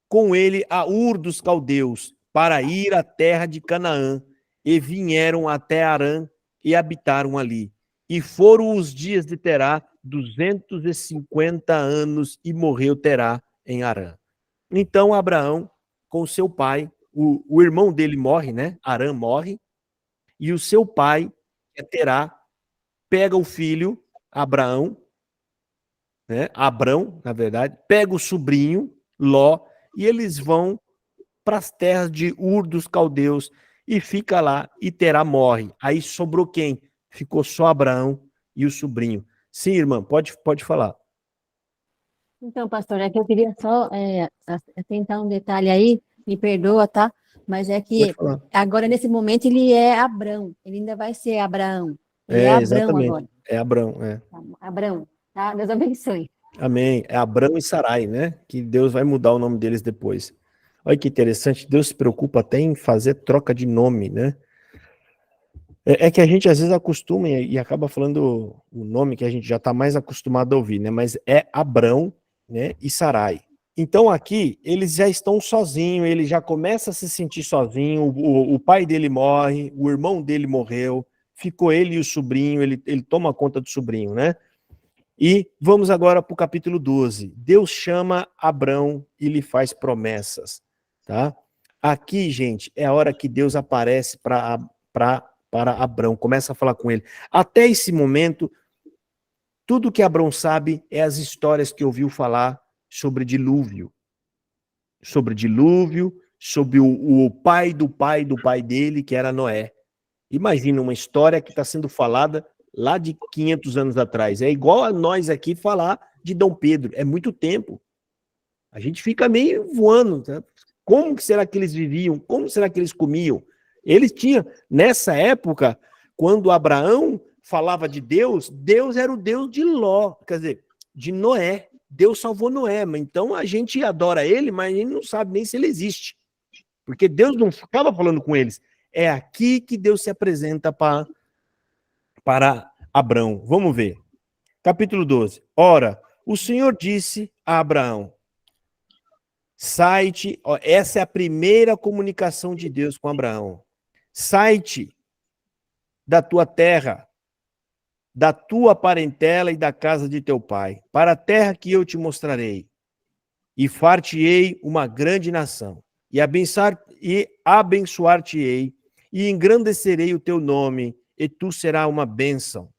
com ele a Ur dos Caldeus, para ir à terra de Canaã, e vieram até Arã e habitaram ali. E foram os dias de Terá 250 anos, e morreu Terá em Arã. Então Abraão, com seu pai, o irmão dele morre, né? Arã morre, e o seu pai, que é Terá, pega o filho, Abraão, né? Abrão, na verdade, pega o sobrinho, Ló, e eles vão para as terras de Ur dos Caldeus, e fica lá, e Terá morre. Aí sobrou quem? Ficou só Abraão e o sobrinho. Sim, irmã, pode falar. Então, pastor, é que eu queria só atentar um detalhe aí, me perdoa, tá? Mas é que agora, nesse momento, ele é Abrão, ele ainda vai ser Abraão. Ele é Abrão exatamente. agora. É Abrão, é. Abrão, tá? Deus abençoe. Amém. É Abrão e Sarai, né? Que Deus vai mudar o nome deles depois. Olha que interessante, Deus se preocupa até em fazer troca de nome, né? É que a gente às vezes acostuma e acaba falando o nome que a gente já está mais acostumado a ouvir, né? Mas é Abrão, né? E Sarai. Então aqui eles já estão sozinhos, ele já começa a se sentir sozinho, o pai dele morre, o irmão dele morreu, ficou ele e o sobrinho, ele toma conta do sobrinho, né? E vamos agora para o capítulo 12. Deus chama Abrão e lhe faz promessas, tá? Aqui, gente, é a hora que Deus aparece para Abrão, começa a falar com ele. Até esse momento, tudo que Abrão sabe é as histórias que ouviu falar sobre dilúvio. Sobre o pai do pai dele, que era Noé. Imagina uma história que está sendo falada lá de 500 anos atrás. É igual a nós aqui falar de Dom Pedro. É muito tempo. A gente fica meio voando. Tá? Como que será que eles viviam? Como será que eles comiam? Eles tinham, nessa época, quando Abraão falava de Deus, Deus era o Deus de Ló, quer dizer, de Noé. Deus salvou Noé, então a gente adora ele, mas a gente não sabe nem se ele existe. Porque Deus não ficava falando com eles. É aqui que Deus se apresenta para Abrão. Vamos ver. Capítulo 12. Ora, o Senhor disse a Abraão, sai-te, essa é a primeira comunicação de Deus com Abraão. Sai-te da tua terra, da tua parentela e da casa de teu pai, para a terra que eu te mostrarei, e far-te-ei uma grande nação, e abençoar-te-ei, e engrandecerei o teu nome, e tu serás uma bênção.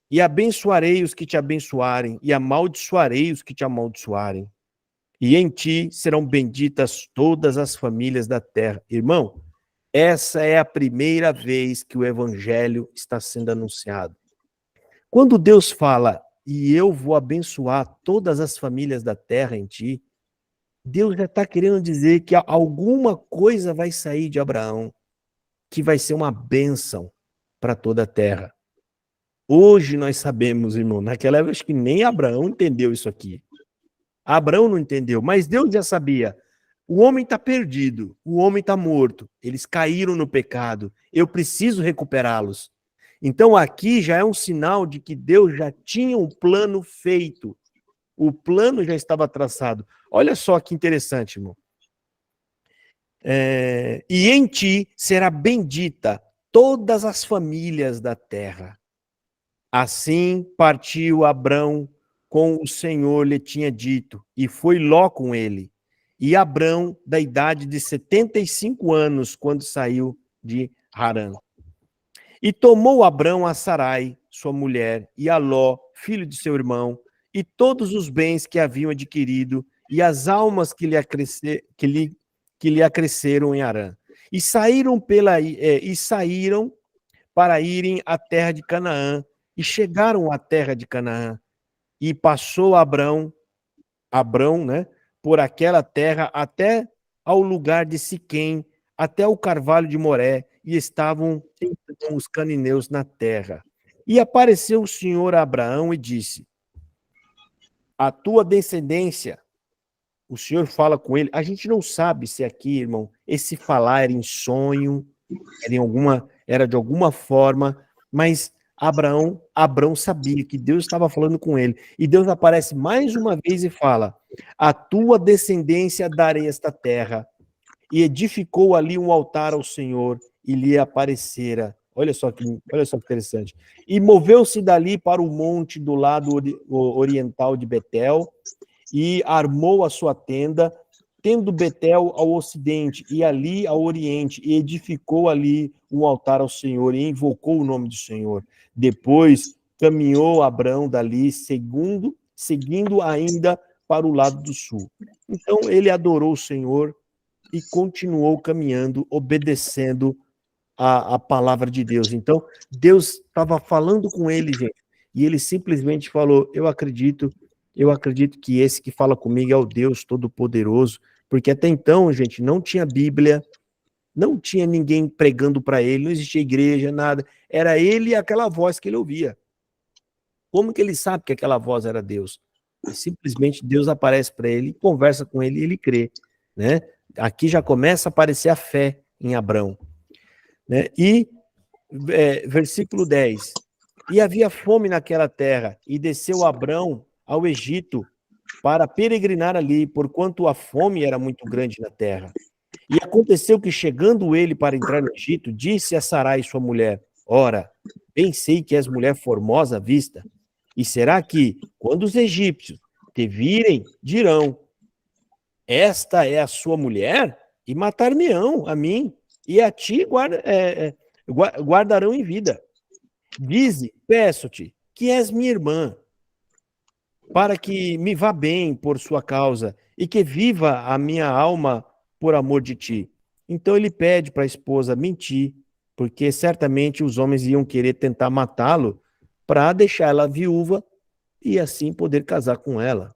E abençoarei os que te abençoarem, e amaldiçoarei os que te amaldiçoarem. E em ti serão benditas todas as famílias da terra. Irmão, Essa é a primeira vez que o evangelho está sendo anunciado. Quando Deus fala, e eu vou abençoar todas as famílias da terra em ti, Deus já está querendo dizer que alguma coisa vai sair de Abraão, que vai ser uma bênção para toda a terra. Hoje nós sabemos, irmão, naquela época acho que nem Abraão entendeu isso aqui. Abraão não entendeu, mas Deus já sabia. O homem está perdido, o homem está morto, eles caíram no pecado, eu preciso recuperá-los. Então aqui já é um sinal de que Deus já tinha um plano feito, o plano já estava traçado. Olha só que interessante, irmão. E em ti será bendita todas as famílias da terra. Assim partiu Abrão com o Senhor lhe tinha dito, e foi Ló com ele. E Abrão, da idade de 75 anos, quando saiu de Harã. E tomou Abrão a Sarai, sua mulher, e a Ló, filho de seu irmão, e todos os bens que haviam adquirido, e as almas que lhe acresceram em Harã. E saíram para irem à terra de Canaã, e chegaram à terra de Canaã. E passou Abrão, né, por aquela terra até ao lugar de Siquém, até o carvalho de Moré, e estavam então os cananeus na terra. E apareceu o Senhor a Abraão e disse: a tua descendência, o Senhor fala com ele. A gente não sabe se aqui, irmão, esse falar era em sonho, era de alguma forma, mas Abrão sabia que Deus estava falando com ele. E Deus aparece mais uma vez e fala: a tua descendência darei esta terra. E edificou ali um altar ao Senhor e lhe aparecera. Olha só que interessante. E moveu-se dali para o monte do lado oriental de Betel e armou a sua tenda, tendo Betel ao ocidente e ali ao oriente, e edificou ali um altar ao Senhor e invocou o nome do Senhor. Depois caminhou Abrão dali, seguindo ainda para o lado do sul. Então ele adorou o Senhor e continuou caminhando, obedecendo a palavra de Deus. Então Deus estava falando com ele, gente, e ele simplesmente falou: eu acredito que esse que fala comigo é o Deus Todo-Poderoso, porque até então, gente, não tinha Bíblia, não tinha ninguém pregando para ele, não existia igreja, nada. Era ele e aquela voz que ele ouvia. Como que ele sabe que aquela voz era Deus? E simplesmente Deus aparece para ele, conversa com ele e ele crê, né? Aqui já começa a aparecer a fé em Abrão, né? E versículo 10. E havia fome naquela terra, e desceu Abrão ao Egito para peregrinar ali, porquanto a fome era muito grande na terra. E aconteceu que, chegando ele para entrar no Egito, disse a Sarai, sua mulher: ora, bem sei que és mulher formosa à vista, e será que, quando os egípcios te virem, dirão: esta é a sua mulher? E matar-me-ão a mim, e a ti guardarão em vida. Dize, peço-te, que és minha irmã, para que me vá bem por sua causa, e que viva a minha alma por amor de ti. Então ele pede para a esposa mentir, porque certamente os homens iam querer tentar matá-lo para deixar ela viúva e assim poder casar com ela.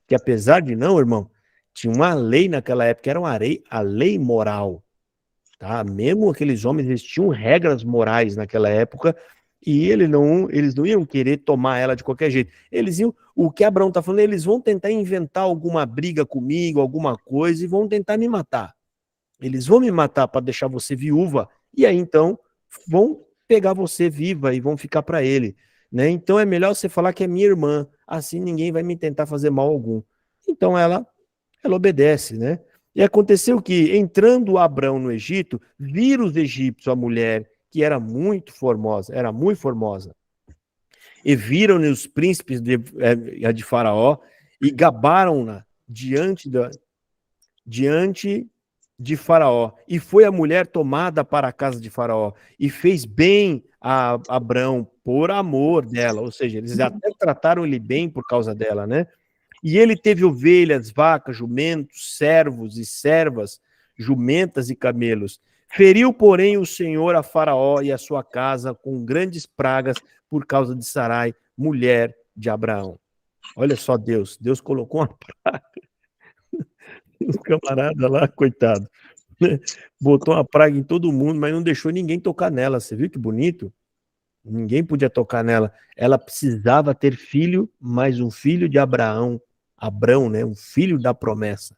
Que apesar de não, irmão, tinha uma lei naquela época, era a lei moral. Tá? Mesmo aqueles homens, eles tinham regras morais naquela época, e eles não iam querer tomar ela de qualquer jeito. O que Abrão está falando, eles vão tentar inventar alguma briga comigo, alguma coisa, e vão tentar me matar. Eles vão me matar para deixar você viúva, e aí então vão pegar você viva e vão ficar para ele, né? Então é melhor você falar que é minha irmã, assim ninguém vai me tentar fazer mal algum. Então ela obedece, né? E aconteceu que, entrando Abrão no Egito, viram os egípcios a mulher, que era muito formosa, e viram-ne os príncipes de Faraó, e gabaram-na diante de Faraó. E foi a mulher tomada para a casa de Faraó, e fez bem a Abrão por amor dela, ou seja, eles até trataram ele bem por causa dela, né? E ele teve ovelhas, vacas, jumentos, servos e servas, jumentas e camelos. Feriu, porém, o Senhor a Faraó e a sua casa com grandes pragas por causa de Sarai, mulher de Abraão. Olha só Deus colocou uma praga. O camarada lá, coitado, botou uma praga em todo mundo, mas não deixou ninguém tocar nela. Você viu que bonito? Ninguém podia tocar nela. Ela precisava ter filho, mais um filho de Abraão, né? Um filho da promessa,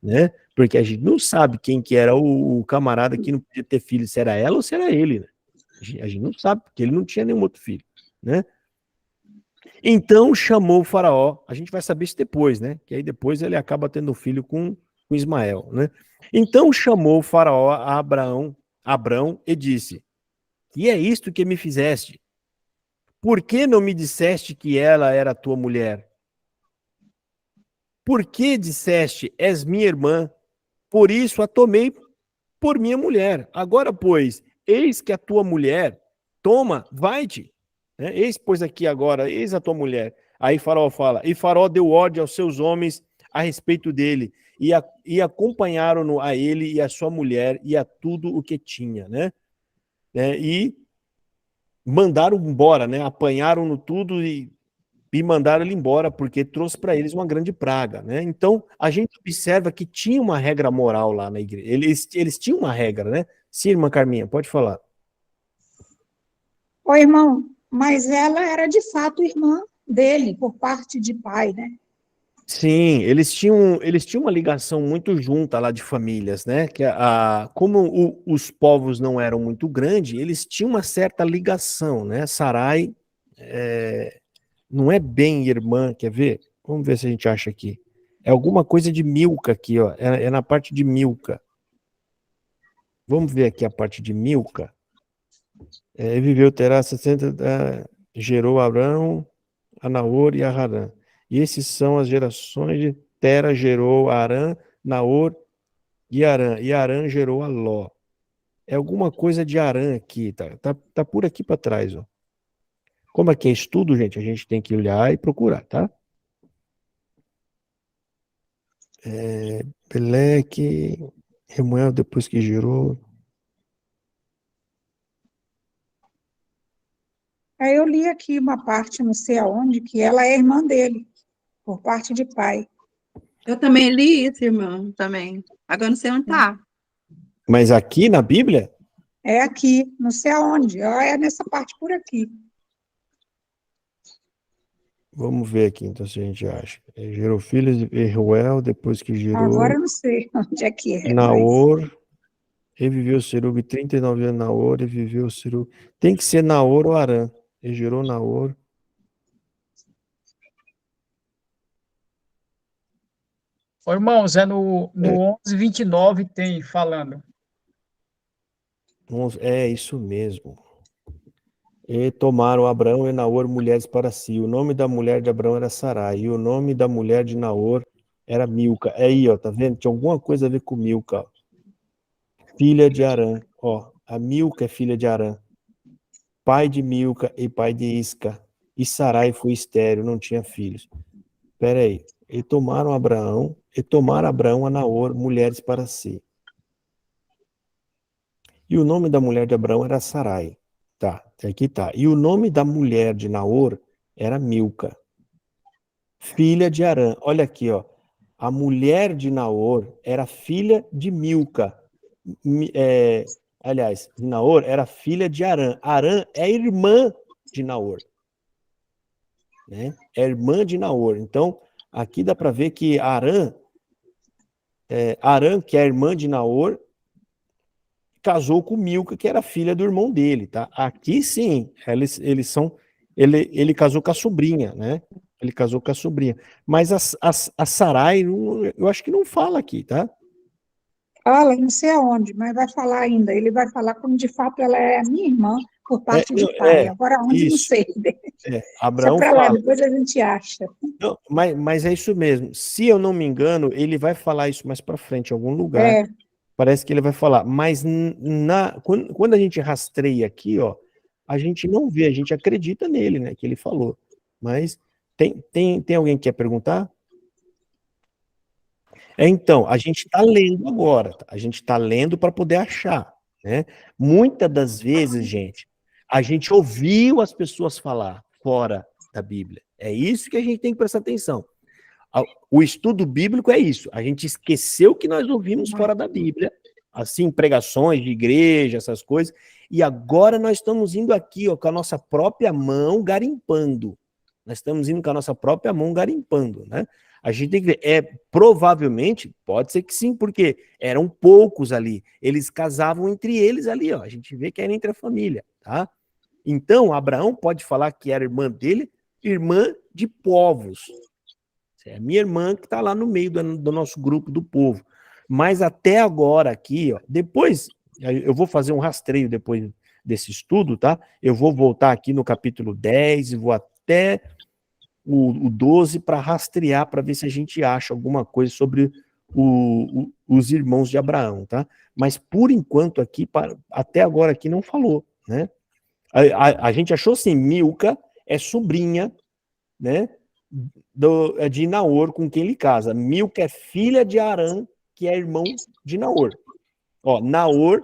né? Porque a gente não sabe quem que era o camarada que não podia ter filho, se era ela ou se era ele, né? A gente não sabe, porque ele não tinha nenhum outro filho, né? Então chamou o Faraó, a gente vai saber isso depois, né? Que aí depois ele acaba tendo filho com Ismael, né? Então chamou o Faraó a Abrão e disse: e é isto que me fizeste? Por que não me disseste que ela era tua mulher? Por que disseste, és minha irmã? Por isso a tomei por minha mulher. Agora, pois, eis que a tua mulher, toma, vai-te. Eis, pois, aqui agora, eis a tua mulher. Aí Faraó fala, e Faraó deu ordem aos seus homens a respeito dele, e acompanharam-no a ele e a sua mulher e a tudo o que tinha, né? E mandaram embora, né? Apanharam-no tudo e mandaram ele embora, porque trouxe para eles uma grande praga, né? Então, a gente observa que tinha uma regra moral lá na igreja. Eles tinham uma regra, né? Sim, irmã Carminha, pode falar. Ô, irmão, mas ela era de fato irmã dele, por parte de pai, né? Sim, eles tinham uma ligação muito junta lá de famílias, né? Como os povos não eram muito grandes, eles tinham uma certa ligação, né? Sarai não é bem irmã, quer ver? Vamos ver se a gente acha aqui. É alguma coisa de Milca aqui, ó. É na parte de Milca. Vamos ver aqui a parte de Milca. Viveu Terá 60, gerou Abrão, a Naor e a Harã. E esses são as gerações de Tera, gerou Arã, Naor e Arã. E Arã gerou a Ló. É alguma coisa de Arã aqui, tá por aqui para trás, ó. Como aqui é estudo, gente, a gente tem que olhar e procurar, tá? Peleque, Remuel, depois que gerou. Aí eu li aqui uma parte, não sei aonde, que ela é irmã dele, por parte de pai. Eu também li isso, irmão, também. Agora não sei onde está. Mas aqui na Bíblia? É aqui, não sei aonde, é nessa parte por aqui. Vamos ver aqui, então, se a gente acha. Gerou filhos de Reuel, depois que gerou... Agora eu não sei onde é que é. Naor, reviveu Serug, 39 anos Naor, reviveu Serug. Tem que ser Naor ou Arã. Ele gerou Naor. Ô, irmãos, no 11:29 tem falando. É isso mesmo. E tomaram Abrão e Naor mulheres para si. O nome da mulher de Abrão era Sarai, e o nome da mulher de Naor era Milca. Aí, ó, tá vendo? Tinha alguma coisa a ver com Milca. Ó. Filha de Arã. Ó, a Milca é filha de Arã. Pai de Milca e pai de Isca. E Sarai foi estéril, não tinha filhos. Espera aí. E tomaram Abraão a Naor mulheres para si. E o nome da mulher de Abraão era Sarai. Tá, aqui tá. E o nome da mulher de Naor era Milca, filha de Arã. Olha aqui, ó. A mulher de Naor era filha de Milca. Aliás, Naor era filha de Arã. Arã é irmã de Naor. Né? É irmã de Naor. Então, aqui dá para ver que Arã, que é a irmã de Naor, casou com Milca, que era filha do irmão dele, tá? Aqui sim, ele casou com a sobrinha, né? Ele casou com a sobrinha. Mas a Sarai, eu acho que não fala aqui, tá? Fala, não sei aonde, mas vai falar ainda. Ele vai falar como de fato ela é a minha irmã por parte de pai. Agora onde, não sei. Abraão deixa pra lá, fala. depois a gente acha. Não, mas é isso mesmo. Se eu não me engano, ele vai falar isso mais para frente, em algum lugar. Parece que ele vai falar, mas quando a gente rastreia aqui, ó, a gente não vê, a gente acredita nele, né, que ele falou. Mas tem alguém que quer perguntar? Então, a gente está lendo agora, a gente está lendo para poder achar, né? Muitas das vezes, gente, a gente ouviu as pessoas falar fora da Bíblia. É isso que a gente tem que prestar atenção. O estudo bíblico é isso. A gente esqueceu que nós ouvimos fora da Bíblia, assim, pregações de igreja, essas coisas, e agora nós estamos indo aqui, ó, com a nossa própria mão garimpando. Nós estamos indo com a nossa própria mão garimpando, né? A gente tem que ver, provavelmente, pode ser que sim, porque eram poucos ali, eles casavam entre eles ali, ó, a gente vê que era entre a família, tá? Então, Abraão pode falar que era irmã dele, irmã de povos. É a minha irmã que está lá no meio do nosso grupo do povo. Mas até agora aqui, ó, depois, eu vou fazer um rastreio depois desse estudo, tá? Eu vou voltar aqui no capítulo 10 e vou até o 12 para rastrear, para ver se a gente acha alguma coisa sobre os irmãos de Abraão, tá? Mas por enquanto aqui, até agora aqui não falou, né? A gente achou assim, Milca é sobrinha, né, de Naor, com quem ele casa. Milca é filha de Arã, que é irmão de Naor. Ó, Naor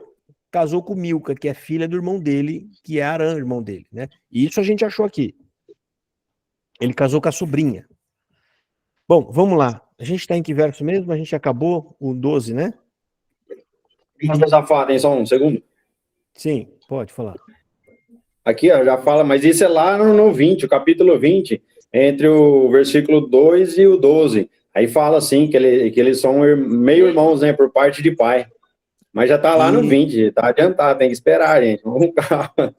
casou com Milca, que é filha do irmão dele, que é Arã, irmão dele, né? E isso a gente achou aqui. Ele casou com a sobrinha. Bom, vamos lá. A gente está em que verso mesmo? A gente acabou o 12, né? Mas safado, hein? Só um segundo. Sim, pode falar. Aqui, ó, já fala, mas isso é lá no 20, o capítulo 20, entre o versículo 2 e o 12. Aí fala assim, que eles são meio irmãos, né, por parte de pai. Mas já tá lá no 20, tá adiantado, tem que esperar, gente. Vamos calma.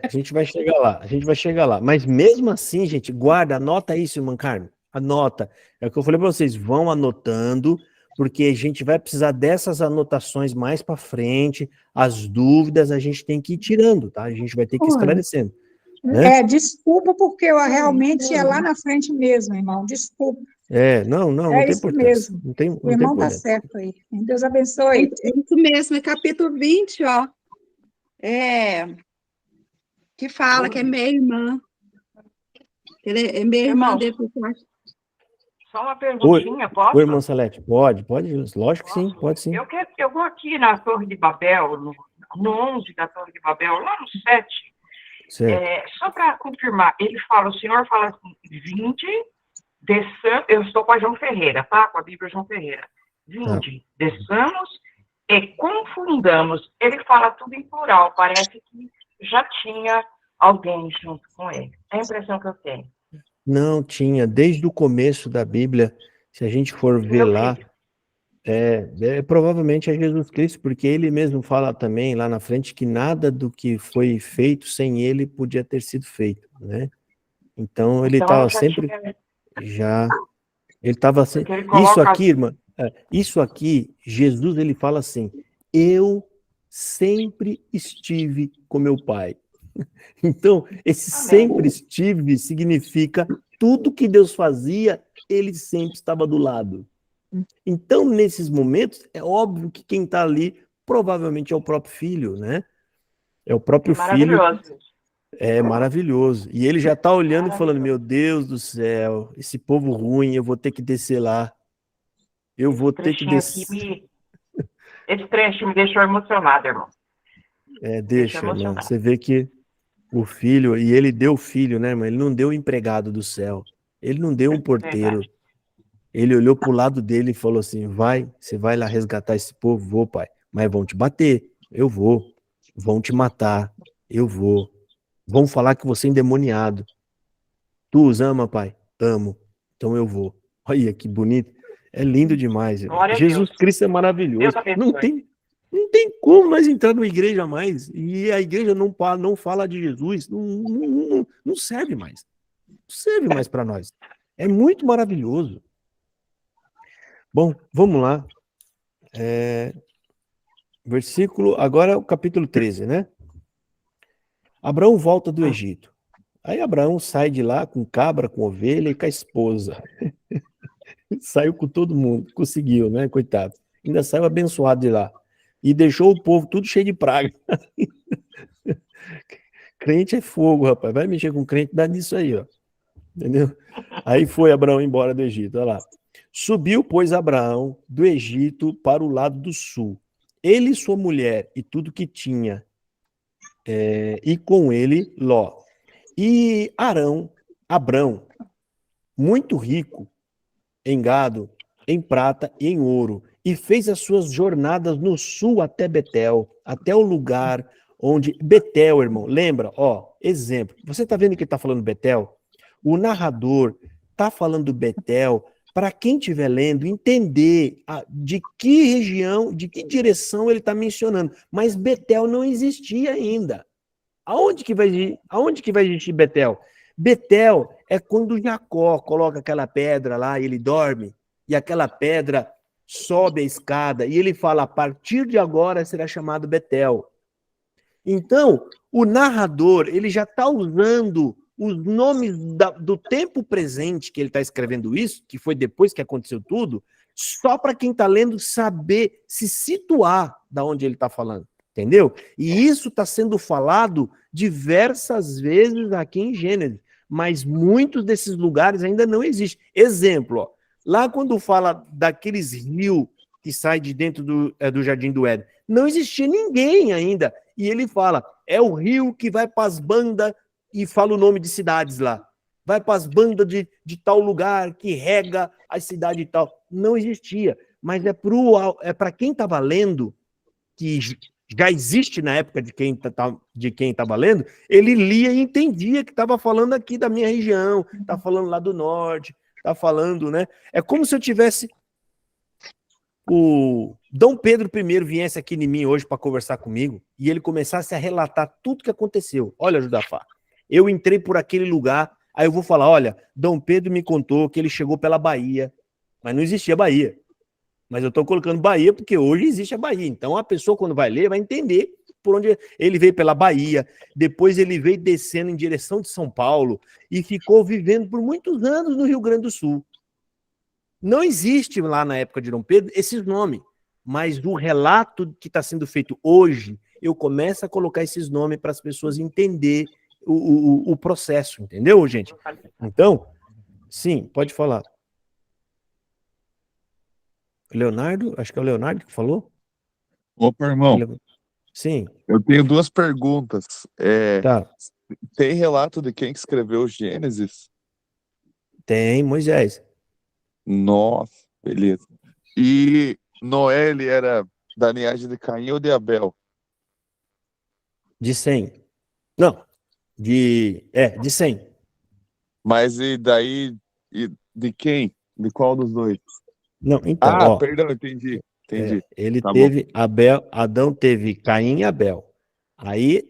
A gente vai chegar lá, a gente vai chegar lá. Mas mesmo assim, gente, guarda, anota isso, irmã Carmen, anota. É o que eu falei para vocês, vão anotando, porque a gente vai precisar dessas anotações mais para frente, as dúvidas a gente tem que ir tirando, tá? A gente vai ter que ir esclarecendo. Né? Desculpa, porque eu realmente ia lá na frente mesmo, irmão, desculpa. Não É tem isso importância. mesmo. Não tem O irmão tá problema. certo aí. Deus abençoe. É isso mesmo, é capítulo 20, ó. Que fala que é minha irmã. Ele é minha irmã dele por parte. Só uma perguntinha, posso? Oi, irmã Salete, pode, lógico que sim, pode sim. Eu vou aqui na Torre de Babel, no 11 da Torre de Babel, lá no 7, só para confirmar, o Senhor fala assim, 20, eu estou com a João Ferreira, tá? Com a Bíblia João Ferreira. 20, desçamos e confundamos. Ele fala tudo em plural, parece que já tinha alguém junto com ele. É a impressão que eu tenho. Não tinha, desde o começo da Bíblia, se a gente for ver lá, provavelmente é Jesus Cristo, porque ele mesmo fala também lá na frente que nada do que foi feito sem ele podia ter sido feito, né? Então ele estava sempre, ele estava sempre, isso aqui, irmã, isso aqui, Jesus ele fala assim, eu sempre estive com meu Pai. Então, esse sempre estive significa tudo que Deus fazia, ele sempre estava do lado. Então, nesses momentos, é óbvio que quem está ali provavelmente é o próprio filho, né? É o próprio filho. É maravilhoso. E ele já está olhando e falando, meu Deus do céu, esse povo ruim, eu vou ter que descer lá. Eu vou ter que descer. Esse trecho me deixou emocionado, irmão. Deixa, irmão. Você vê que o filho, e ele deu filho, né, irmão? Ele não deu empregado do céu. Ele não deu um porteiro. Ele olhou para o lado dele e falou assim, você vai lá resgatar esse povo? Vou, pai. Mas vão te bater. Eu vou. Vão te matar. Eu vou. Vão falar que você é endemoniado. Tu os ama, pai? Amo. Então eu vou. Olha que bonito. É lindo demais. Jesus Cristo é maravilhoso. Não tem como nós entrar numa igreja mais. E a igreja não fala de Jesus. Não serve mais. Não serve mais para nós. É muito maravilhoso. Bom, vamos lá. Versículo, agora o capítulo 13, né? Abraão volta do Egito. Aí Abraão sai de lá com cabra, com ovelha e com a esposa. Saiu com todo mundo, conseguiu, né? Coitado. Ainda saiu abençoado de lá. E deixou o povo tudo cheio de praga. Crente é fogo, rapaz. Vai mexer com crente, dá nisso aí, ó. Entendeu? Aí foi Abraão embora do Egito, olha lá. Subiu, pois, Abraão do Egito para o lado do sul, ele e sua mulher e tudo que tinha, e com ele Ló. E Abrão, muito rico em gado, em prata e em ouro, e fez as suas jornadas no sul até Betel, até o lugar onde... Betel, irmão, lembra? Ó, exemplo. Você tá vendo que tá falando Betel? O narrador tá falando Betel para quem estiver lendo entender de que região, de que direção ele está mencionando. Mas Betel não existia ainda. Aonde que vai existir Betel? Betel é quando Jacó coloca aquela pedra lá e ele dorme, e aquela pedra sobe a escada, e ele fala, a partir de agora será chamado Betel. Então, o narrador, ele já está usando os nomes do tempo presente que ele está escrevendo isso, que foi depois que aconteceu tudo, só para quem está lendo saber se situar da onde ele está falando, entendeu? E isso está sendo falado diversas vezes aqui em Gênesis, mas muitos desses lugares ainda não existem. Exemplo, ó, lá quando fala daqueles rios que saem de dentro do Jardim do Éden, não existia ninguém ainda, e ele fala, é o rio que vai para as bandas, e fala o nome de cidades lá. Vai para as bandas de tal lugar, que rega a cidade e tal. Não existia. Mas para quem estava lendo, que já existe na época de quem estava lendo, ele lia e entendia que estava falando aqui da minha região, está falando lá do norte, está falando, né? É como se eu tivesse... O Dom Pedro I viesse aqui em mim hoje para conversar comigo e ele começasse a relatar tudo que aconteceu. Olha, Judafá, eu entrei por aquele lugar, aí eu vou falar, olha, Dom Pedro me contou que ele chegou pela Bahia, mas não existia Bahia. Mas eu estou colocando Bahia porque hoje existe a Bahia. Então a pessoa, quando vai ler, vai entender por onde ele veio pela Bahia, depois ele veio descendo em direção de São Paulo e ficou vivendo por muitos anos no Rio Grande do Sul. Não existe lá na época de Dom Pedro esses nomes, mas o relato que está sendo feito hoje, eu começo a colocar esses nomes para as pessoas entenderem o processo, entendeu, gente? Então, sim, pode falar. Leonardo, acho que é o Leonardo que falou. Opa, irmão. Sim. Eu tenho duas perguntas. Tá. Tem relato de quem que escreveu Gênesis? Tem, Moisés. Nossa, beleza. E Noé, ele era da linhagem de Caim ou de Abel? De 100. Não, de 100. Mas e daí, de quem? De qual dos dois? Não, então, perdão, entendi. Ele Tá teve bom. Adão teve Caim e Abel. Aí,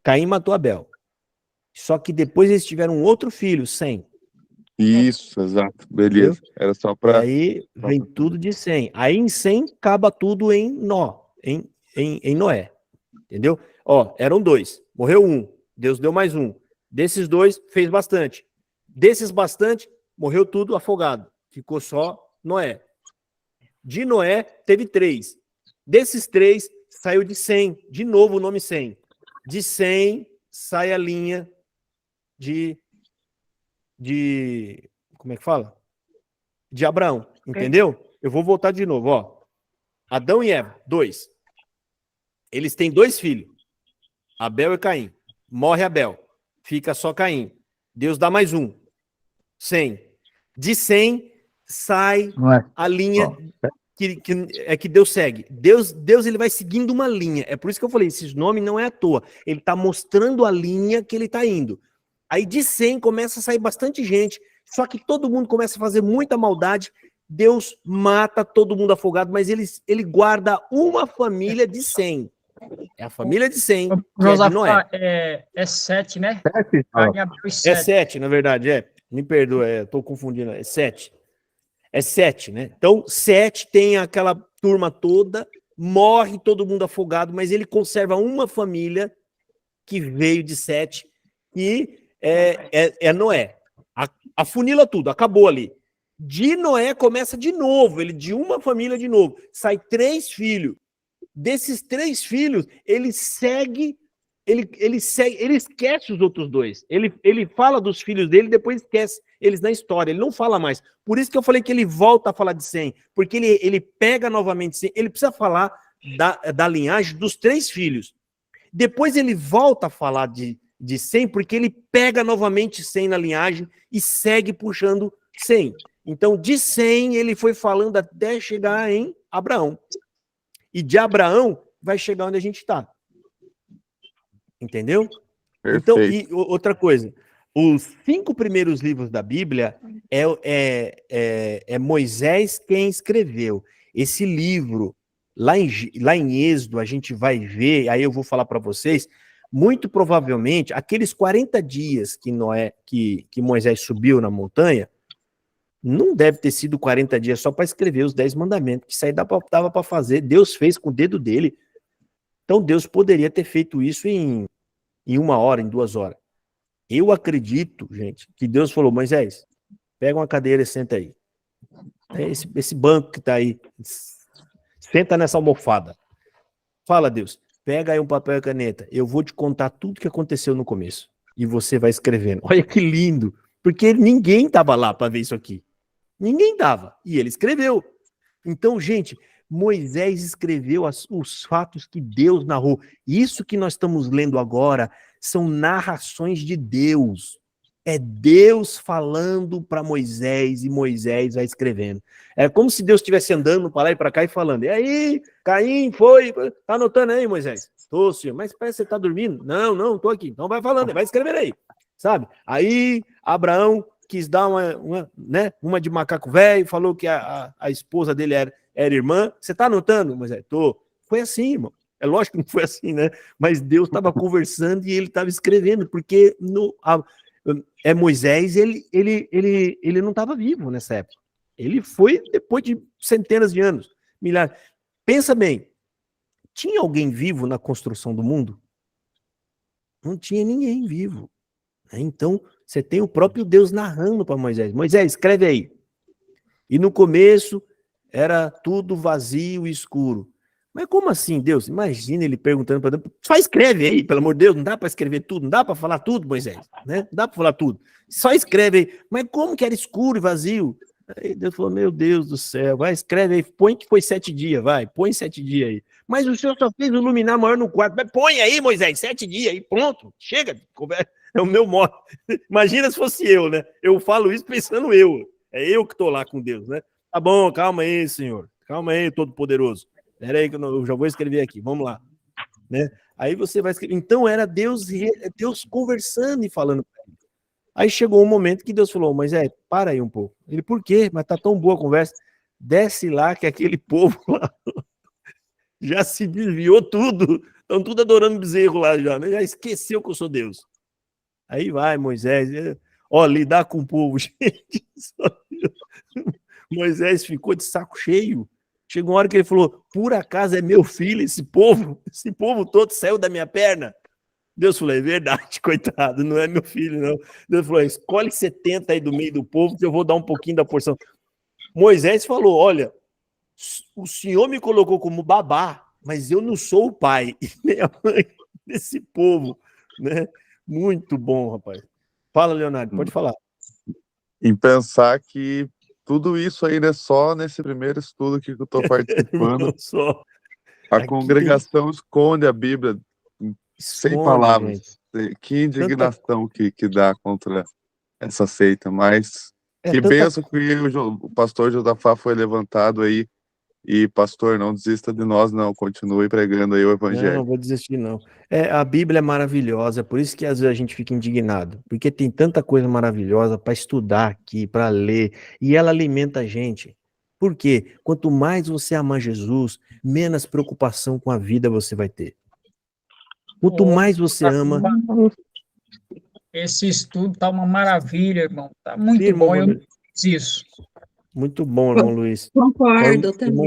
Caim matou Abel. Só que depois eles tiveram um outro filho, Sem. Isso, exato. Beleza. Entendeu? Era só para... Aí vem tudo de 100. Aí em 100 acaba tudo em Noé. Entendeu? Ó, eram 2. Morreu um. Deus deu mais um. Desses 2, fez bastante. Desses bastante, morreu tudo afogado. Ficou só Noé. De Noé, teve 3. Desses 3, saiu de 100. De novo o nome 100. De 100, sai a linha de como é que fala? De Abraão, entendeu? Eu vou voltar de novo, ó. Adão e Eva, 2. Eles têm 2 filhos, Abel e Caim. Morre Abel, fica só Caim. Deus dá mais um, 100. De 100 sai a linha que Deus segue. Deus ele vai seguindo uma linha. É por isso que eu falei, esses nomes não é à toa. Ele está mostrando a linha que ele está indo. Aí de 100 começa a sair bastante gente, só que todo mundo começa a fazer muita maldade, Deus mata todo mundo afogado, mas ele guarda uma família de 100. É a família de 100, que é de Noé. É 7, né? 7? É 7, na verdade, me perdoa, estou confundindo, é 7. É 7, né? Então, 7 tem aquela turma toda, morre todo mundo afogado, mas ele conserva uma família que veio de 7, e é Noé. Afunila tudo, acabou ali. De Noé começa de novo, ele de uma família de novo. Sai 3 filhos. Desses 3 filhos, ele segue ele esquece os outros dois. Ele fala dos filhos dele, depois esquece eles na história. Ele não fala mais. Por isso que eu falei que ele volta a falar de Sem, porque ele pega novamente Sem. Ele precisa falar da linhagem dos 3 filhos. Depois ele volta a falar de Sem, porque ele pega novamente Sem na linhagem e segue puxando Sem. Então, de Sem, ele foi falando até chegar em Abraão. E de Abraão, vai chegar onde a gente está. Entendeu? Perfeito. Então, e outra coisa, os 5 primeiros livros da Bíblia é Moisés quem escreveu. Esse livro, lá em Êxodo, a gente vai ver, aí eu vou falar para vocês, muito provavelmente, aqueles 40 dias que Moisés subiu na montanha, não deve ter sido 40 dias só para escrever os 10 mandamentos, que isso aí dava para fazer, Deus fez com o dedo dele. Então Deus poderia ter feito isso em 1 hora, em 2 horas. Eu acredito, gente, que Deus falou, Moisés, pega uma cadeira e senta aí. Esse banco que está aí, senta nessa almofada. Fala, Deus, pega aí um papel e caneta, eu vou te contar tudo que aconteceu no começo. E você vai escrevendo. Olha que lindo, porque ninguém estava lá para ver isso aqui. Ninguém estava. E ele escreveu. Então, gente, Moisés escreveu os fatos que Deus narrou. Isso que nós estamos lendo agora são narrações de Deus. É Deus falando para Moisés e Moisés vai escrevendo. É como se Deus estivesse andando para lá e para cá e falando. E aí, Caim foi... Tá anotando aí, Moisés? Tô, senhor. Mas parece que você tá dormindo. Não, tô aqui. Então vai falando, vai escrever aí. Sabe? Aí, Abraão quis dar uma de macaco velho, falou que a esposa dele era irmã. Você tá anotando, Moisés? Tô. Foi assim, irmão. É lógico que não foi assim, né? Mas Deus estava conversando e ele estava escrevendo, porque Moisés, ele não estava vivo nessa época. Ele foi depois de centenas de anos, milhares. Pensa bem, tinha alguém vivo na construção do mundo? Não tinha ninguém vivo. Então, você tem o próprio Deus narrando para Moisés. Moisés, escreve aí. E no começo era tudo vazio e escuro. Mas como assim, Deus? Imagina ele perguntando para Deus. Só escreve aí, pelo amor de Deus. Não dá para escrever tudo, não dá para falar tudo, Moisés. Né? Não dá para falar tudo. Só escreve aí. Mas como que era escuro e vazio? Aí Deus falou, meu Deus do céu, vai, escreve aí. Põe que foi 7 dias, vai. Põe 7 dias aí. Mas o senhor só fez o luminar maior no quarto. Mas põe aí, Moisés, 7 dias aí. Pronto. Chega. É o meu modo. Imagina se fosse eu, né? Eu falo isso pensando eu. É eu que estou lá com Deus, né? Tá bom, calma aí, senhor. Calma aí, Todo-Poderoso. Espera aí que eu já vou escrever aqui. Vamos lá. Né? Aí você vai escrever. Então era Deus conversando e falando. Aí chegou um momento que Deus falou, mas para aí um pouco. Ele, por quê? Mas tá tão boa a conversa. Desce lá que aquele povo lá já se desviou tudo. Estão tudo adorando bezerro lá já, né? Já esqueceu que eu sou Deus. Aí vai, Moisés, lidar com o povo, gente. Moisés ficou de saco cheio. Chegou uma hora que ele falou, por acaso é meu filho esse povo todo saiu da minha perna? Deus falou, é verdade, coitado, não é meu filho, não. Deus falou, escolhe 70 aí do meio do povo que eu vou dar um pouquinho da porção. Moisés falou, olha, o senhor me colocou como babá, mas eu não sou o pai e nem a mãe desse povo, né? Muito bom, rapaz. Fala, Leonardo, pode falar. Em pensar que tudo isso aí, né, só nesse primeiro estudo que eu estou participando, só. A congregação esconde a Bíblia sem palavras. Gente. Que indignação que dá contra essa seita, mas que benção que o pastor Josafá foi levantado aí. E, pastor, não desista de nós, não. Continue pregando aí o evangelho. Não vou desistir, não. A Bíblia é maravilhosa, por isso que às vezes a gente fica indignado. Porque tem tanta coisa maravilhosa para estudar aqui, para ler, e ela alimenta a gente. Por quê? Quanto mais você amar Jesus, menos preocupação com a vida você vai ter. Quanto mais você ama... Esse estudo tá uma maravilha, irmão. Tá muito bom, eu não fiz isso. Muito bom, irmão Luiz. Concordo, também. O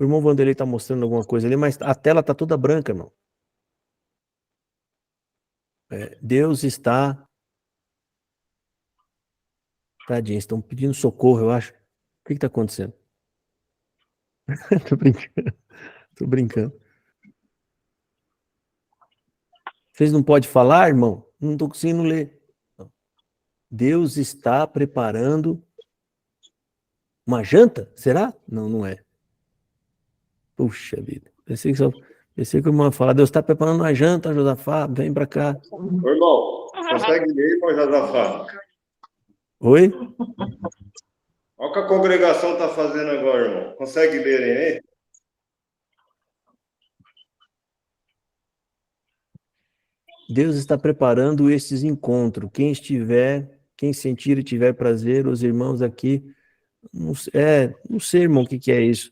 irmão Vanderlei tá mostrando alguma coisa ali, mas a tela tá toda branca, irmão. Deus está... Tadinho, estão pedindo socorro, eu acho. O que tá acontecendo? Tô brincando. Vocês não podem falar, irmão? Não estou conseguindo ler. Deus está preparando uma janta? Será? Não, não é. Puxa vida. Pensei que o irmão ia falar, Deus está preparando uma janta, Josafá, vem para cá. Ô, irmão, consegue ler, irmão Josafá? Oi? Olha o que a congregação está fazendo agora, irmão. Consegue ler, hein? Deus está preparando esses encontros. Quem sentir e tiver prazer, os irmãos aqui, não sei, irmão, o que é isso.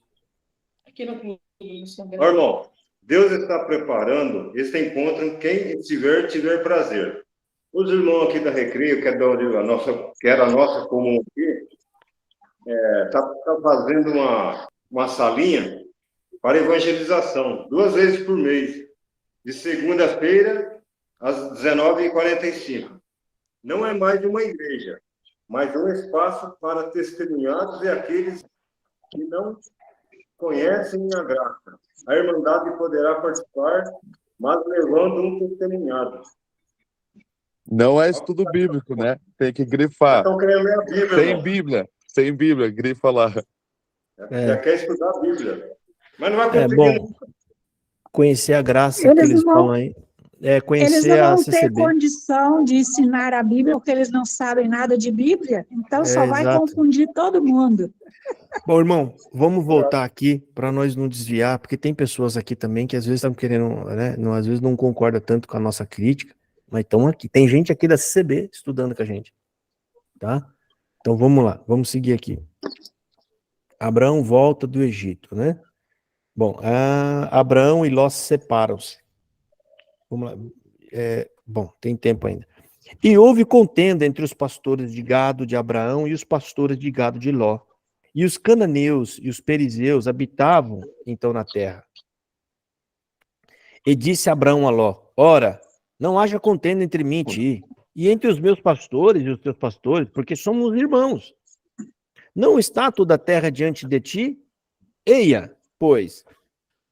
Ô, irmão, Deus está preparando esse encontro, quem tiver prazer. Os irmãos aqui da Recreio, que era a nossa comum aqui, tá fazendo uma salinha para evangelização, 2 vezes por mês, de segunda-feira às 19h45. Não é mais uma igreja, mas um espaço para testemunhados e aqueles que não conhecem a graça. A Irmandade poderá participar, mas levando um testemunhado. Não é estudo bíblico, né? Tem que grifar. Estão querendo ler a Bíblia. Sem Bíblia, grifa lá. Já quer estudar a Bíblia. Mas não vai conseguir. Bom, conhecer a graça que eles falam aí. Conhecer a CCB. Eles não vão ter condição de ensinar a Bíblia, porque eles não sabem nada de Bíblia, então só vai confundir todo mundo. Bom, irmão, vamos voltar aqui para nós não desviar, porque tem pessoas aqui também que às vezes estão querendo, né, às vezes não concorda tanto com a nossa crítica, mas estão aqui. Tem gente aqui da CCB estudando com a gente, tá? Então vamos lá, vamos seguir aqui. Abraão volta do Egito, né? Bom, Abraão e Ló separam-se. Vamos lá. Bom, tem tempo ainda. E houve contenda entre os pastores de gado de Abraão e os pastores de gado de Ló. E os cananeus e os perizeus habitavam então na terra. E disse Abraão a Ló: ora, não haja contenda entre mim e ti, e entre os meus pastores e os teus pastores, porque somos irmãos. Não está toda a terra diante de ti? Eia, pois,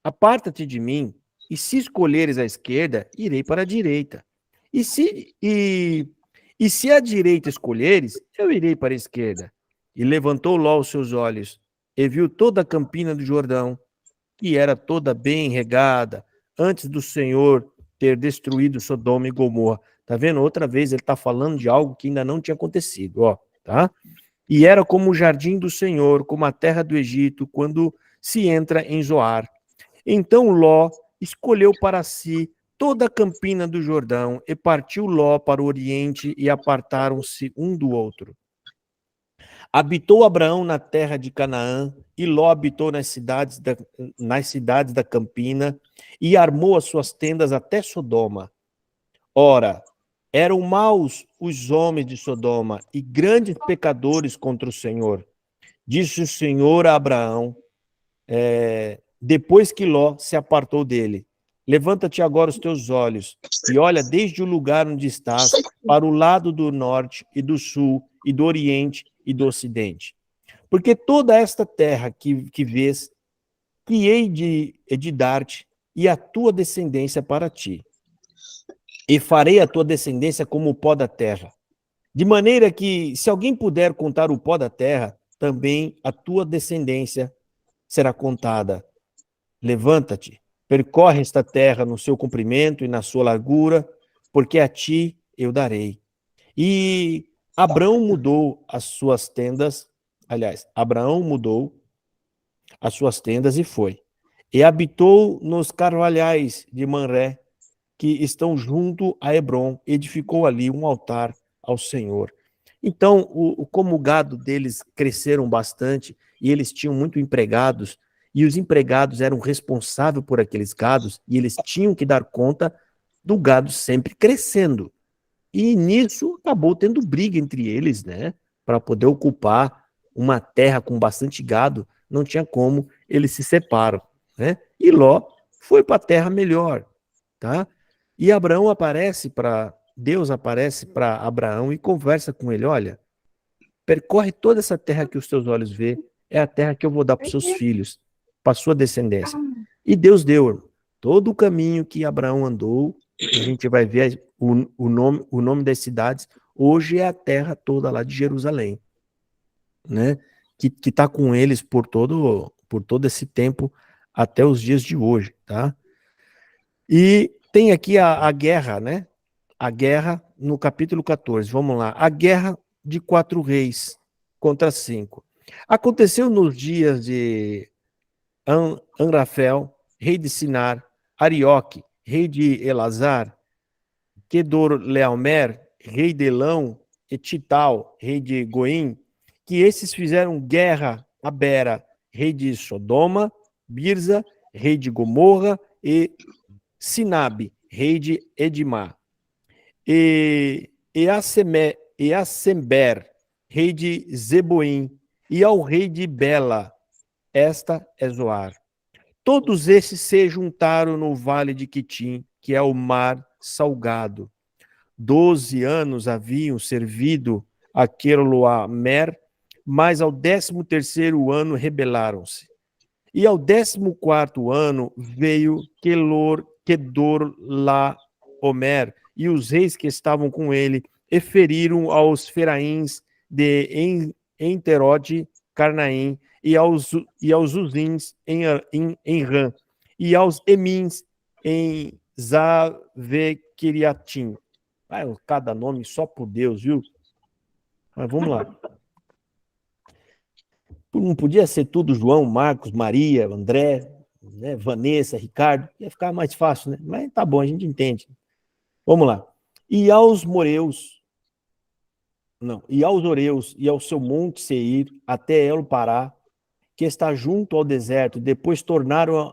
aparta-te de mim, e se escolheres a esquerda, irei para a direita. E se a direita escolheres, eu irei para a esquerda. E levantou Ló os seus olhos, e viu toda a campina do Jordão, que era toda bem regada, antes do Senhor ter destruído Sodoma e Gomorra. Tá vendo? Outra vez ele está falando de algo que ainda não tinha acontecido, ó, tá? E era como o jardim do Senhor, como a terra do Egito, quando se entra em Zoar. Então Ló escolheu para si toda a campina do Jordão, e partiu Ló para o oriente, e apartaram-se um do outro. Habitou Abraão na terra de Canaã, e Ló habitou nas cidades da campina, e armou as suas tendas até Sodoma. Ora, eram maus os homens de Sodoma, e grandes pecadores contra o Senhor. Disse o Senhor a Abraão, depois que Ló se apartou dele: levanta-te agora os teus olhos, e olha desde o lugar onde estás, para o lado do norte e do sul, e do oriente e do ocidente. Porque toda esta terra que vês, que hei de dar-te, e a tua descendência para ti. E farei a tua descendência como o pó da terra. De maneira que, se alguém puder contar o pó da terra, também a tua descendência será contada. Levanta-te, percorre esta terra no seu comprimento e na sua largura, porque a ti eu darei. E Abraão mudou as suas tendas, Abraão mudou as suas tendas e foi. E habitou nos carvalhais de Manré, que estão junto a Hebrom, edificou ali um altar ao Senhor. Então, como o gado deles cresceram bastante, e eles tinham muito empregados, e os empregados eram responsáveis por aqueles gados, e eles tinham que dar conta do gado sempre crescendo. E nisso acabou tendo briga entre eles, né? Para poder ocupar uma terra com bastante gado, não tinha como, eles se separam, né? E Ló foi para a terra melhor, tá? E Deus aparece para Abraão e conversa com ele: olha, percorre toda essa terra que os teus olhos vê, é a terra que eu vou dar para os seus filhos, para a sua descendência. E Deus deu todo o caminho que Abraão andou, A gente vai ver o nome das cidades. Hoje é a terra toda lá de Jerusalém, né? Que está com eles por todo esse tempo até os dias de hoje, tá? E tem aqui a guerra, né? A guerra no capítulo 14. Vamos lá. A guerra de 4 reis contra 5. Aconteceu nos dias de Anrafel, rei de Sinar, Arioque, rei de Elazar, Kedorlaomer, rei de Elão, e Tital, rei de Goim, que esses fizeram guerra a Bera, rei de Sodoma, Birza, rei de Gomorra, e Sinabe, rei de Edimá, e Assember, rei de Zeboim, e ao rei de Bela, esta é Zoar. Todos esses se juntaram no vale de Quitim, que é o mar salgado. 12 anos haviam servido a Querloamer, mas ao 13º ano rebelaram-se. E ao 14º ano veio Kedorlaomer, e os reis que estavam com ele, e feriram aos Feraíns de Enterode, Carnaim, e aos Uzins em Rã, e aos Emins em Zavequiriatim. Cada nome só por Deus, viu? Mas vamos lá. Não podia ser tudo João, Marcos, Maria, André, né, Vanessa, Ricardo, ia ficar mais fácil, né? Mas tá bom, a gente entende. Vamos lá. E aos Oreus, e ao seu monte Seir, até El Pará, que está junto ao deserto, depois tornaram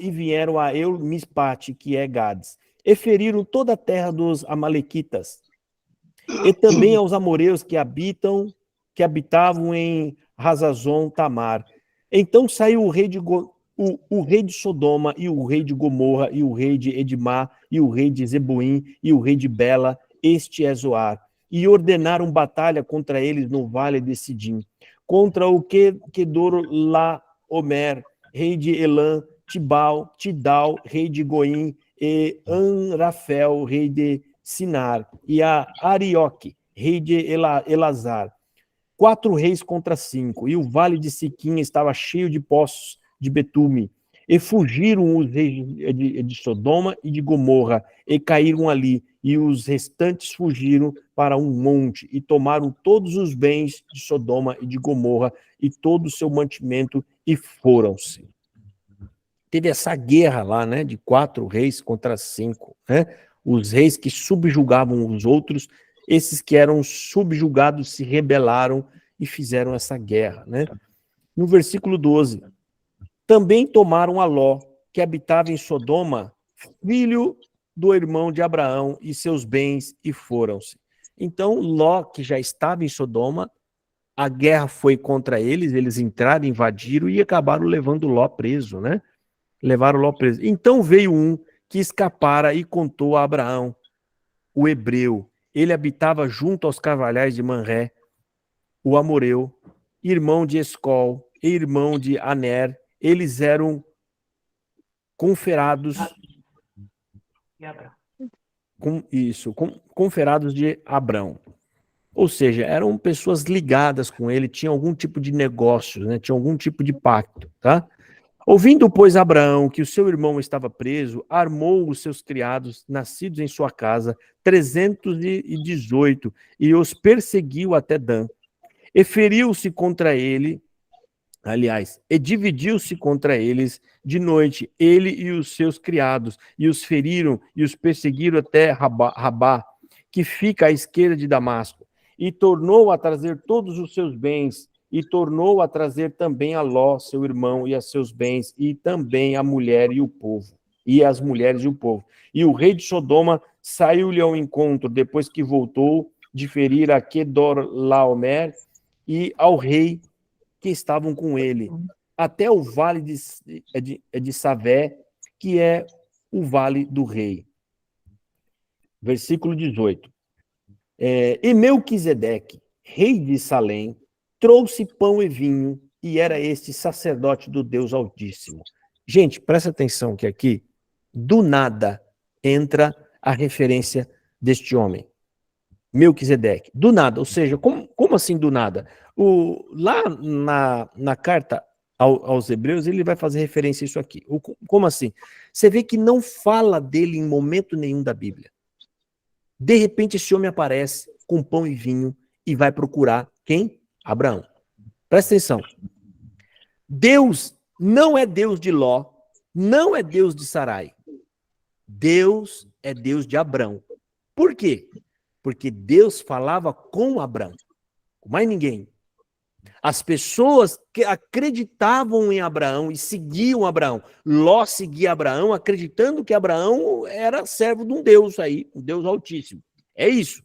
e vieram a El Mispate, que é Gades, e feriram toda a terra dos amalequitas, e também aos amoreus que habitavam em Hazazon Tamar. Então saiu o rei de Sodoma, e o rei de Gomorra, e o rei de Edimá, e o rei de Zeboim, e o rei de Bela, este é Zoar, e ordenaram batalha contra eles no vale de Sidim, contra o Kedorlaomer, rei de Elã, Tidal, rei de Goim, e Anrafel, rei de Sinar, e a Arioque, rei de Elazar. 4 reis contra 5, e o vale de Siquim estava cheio de poços de betume, e fugiram os reis de Sodoma e de Gomorra, e caíram ali, e os restantes fugiram para um monte, e tomaram todos os bens de Sodoma e de Gomorra, e todo o seu mantimento, e foram-se. Teve essa guerra lá, né, de 4 reis contra 5, né? Os reis que subjugavam os outros, esses que eram subjugados se rebelaram e fizeram essa guerra, né? No versículo 12, também tomaram a Ló, que habitava em Sodoma, filho do irmão de Abraão, e seus bens, e foram-se. Então, Ló, que já estava em Sodoma, a guerra foi contra eles, eles entraram, invadiram e acabaram levando Ló preso, né? Levaram Ló preso. Então veio um que escapara e contou a Abraão, o hebreu. Ele habitava junto aos carvalhais de Manré, o amoreu, irmão de Escol, e irmão de Aner. Eles eram conferados conferados de Abrão. Ou seja, eram pessoas ligadas com ele, tinham algum tipo de negócio, né? Tinham algum tipo de pacto, tá? Ouvindo, pois, Abraão que o seu irmão estava preso, armou os seus criados, nascidos em sua casa, 318, e os perseguiu até Dan. E feriu-se contra ele, e dividiu-se contra eles de noite, ele e os seus criados, e os feriram e os perseguiram até Rabá, que fica à esquerda de Damasco, e tornou a trazer todos os seus bens, e tornou a trazer também a Ló, seu irmão, e a seus bens, e também a mulher e o povo, e as mulheres e o povo. E o rei de Sodoma saiu-lhe ao encontro, depois que voltou de ferir a Kedorlaomer e ao rei que estavam com ele, até o vale de Savé, que é o vale do rei. Versículo 18. E Melquisedeque, rei de Salém, trouxe pão e vinho, e era este sacerdote do Deus Altíssimo. Gente, presta atenção que aqui, do nada, entra a referência deste homem, Melquisedeque. Do nada, ou seja, como assim do nada? Lá na carta aos Hebreus, ele vai fazer referência a isso aqui. Como assim? Você vê que não fala dele em momento nenhum da Bíblia. De repente, esse homem aparece com pão e vinho e vai procurar quem? Abraão. Presta atenção. Deus não é Deus de Ló, não é Deus de Sarai. Deus é Deus de Abrão. Por quê? Porque Deus falava com Abrão, com mais ninguém. As pessoas que acreditavam em Abraão e seguiam Abraão. Ló seguia Abraão acreditando que Abraão era servo de um Deus aí, um Deus altíssimo. É isso.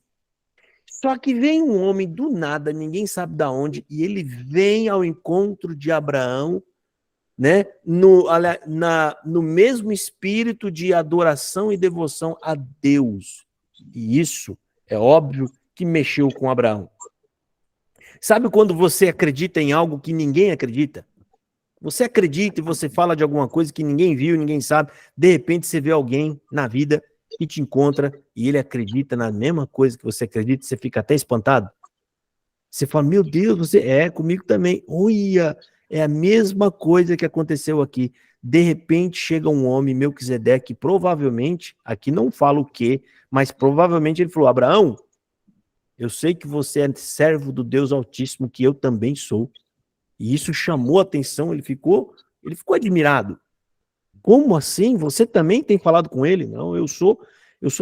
Só que vem um homem do nada, ninguém sabe de onde, e ele vem ao encontro de Abraão, né, no mesmo espírito de adoração e devoção a Deus. E isso é óbvio que mexeu com Abraão. Sabe quando você acredita em algo que ninguém acredita? Você acredita e você fala de alguma coisa que ninguém viu, ninguém sabe, de repente você vê alguém na vida que te encontra e ele acredita na mesma coisa que você acredita, você fica até espantado. Você fala, meu Deus, você comigo também. Olha, é a mesma coisa que aconteceu aqui. De repente chega um homem, Melquisedeque, provavelmente, aqui não fala o quê, mas provavelmente ele falou, Abraão, eu sei que você é servo do Deus Altíssimo, que eu também sou. E isso chamou a atenção, ele ficou admirado. Como assim? Você também tem falado com ele? Não, eu sou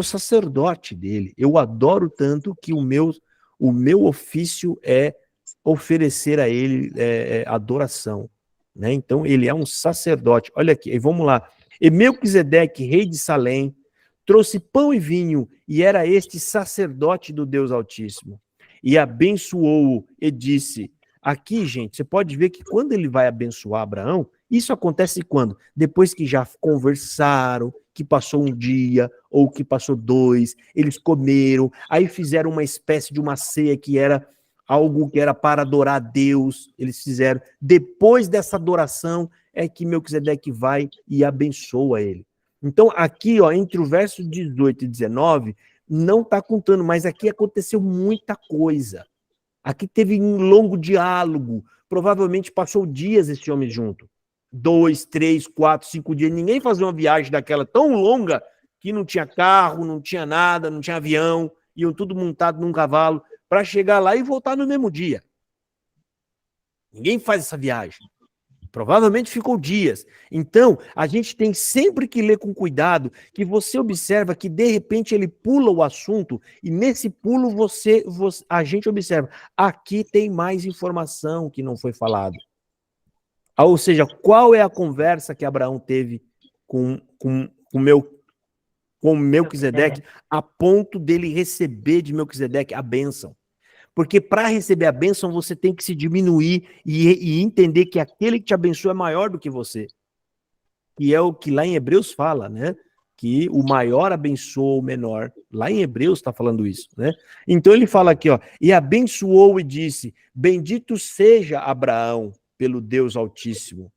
sacerdote dele. Eu adoro tanto que o meu ofício é oferecer a ele adoração. Né? Então, ele é um sacerdote. Olha aqui, vamos lá. E Melquisedeque, rei de Salém, trouxe pão e vinho, e era este sacerdote do Deus Altíssimo. E abençoou-o e disse... Aqui, gente, você pode ver que quando ele vai abençoar Abraão, isso acontece quando? Depois que já conversaram, que passou um dia, ou que passou 2, eles comeram, aí fizeram uma espécie de uma ceia que era algo que era para adorar a Deus, eles fizeram. Depois dessa adoração é que Melquisedeque vai e abençoa ele. Então, aqui, ó, entre o verso 18 e 19, não está contando, mas aqui aconteceu muita coisa. Aqui teve um longo diálogo, provavelmente passou dias esse homem junto. 2, 3, 4, 5 dias. Ninguém fazia uma viagem daquela tão longa que não tinha carro, não tinha nada, não tinha avião, iam tudo montado num cavalo para chegar lá e voltar no mesmo dia. Ninguém faz essa viagem. Provavelmente ficou dias. Então, a gente tem sempre que ler com cuidado, que você observa que, de repente, ele pula o assunto, e nesse pulo a gente observa, aqui tem mais informação que não foi falado. Ou seja, qual é a conversa que Abraão teve com Melquisedeque, a ponto dele receber de Melquisedeque a bênção. Porque para receber a bênção, você tem que se diminuir e entender que aquele que te abençoa é maior do que você. E é o que lá em Hebreus fala, né? Que o maior abençoa o menor. Lá em Hebreus está falando isso, né? Então ele fala aqui, ó, e abençoou e disse, bendito seja Abraão pelo Deus Altíssimo,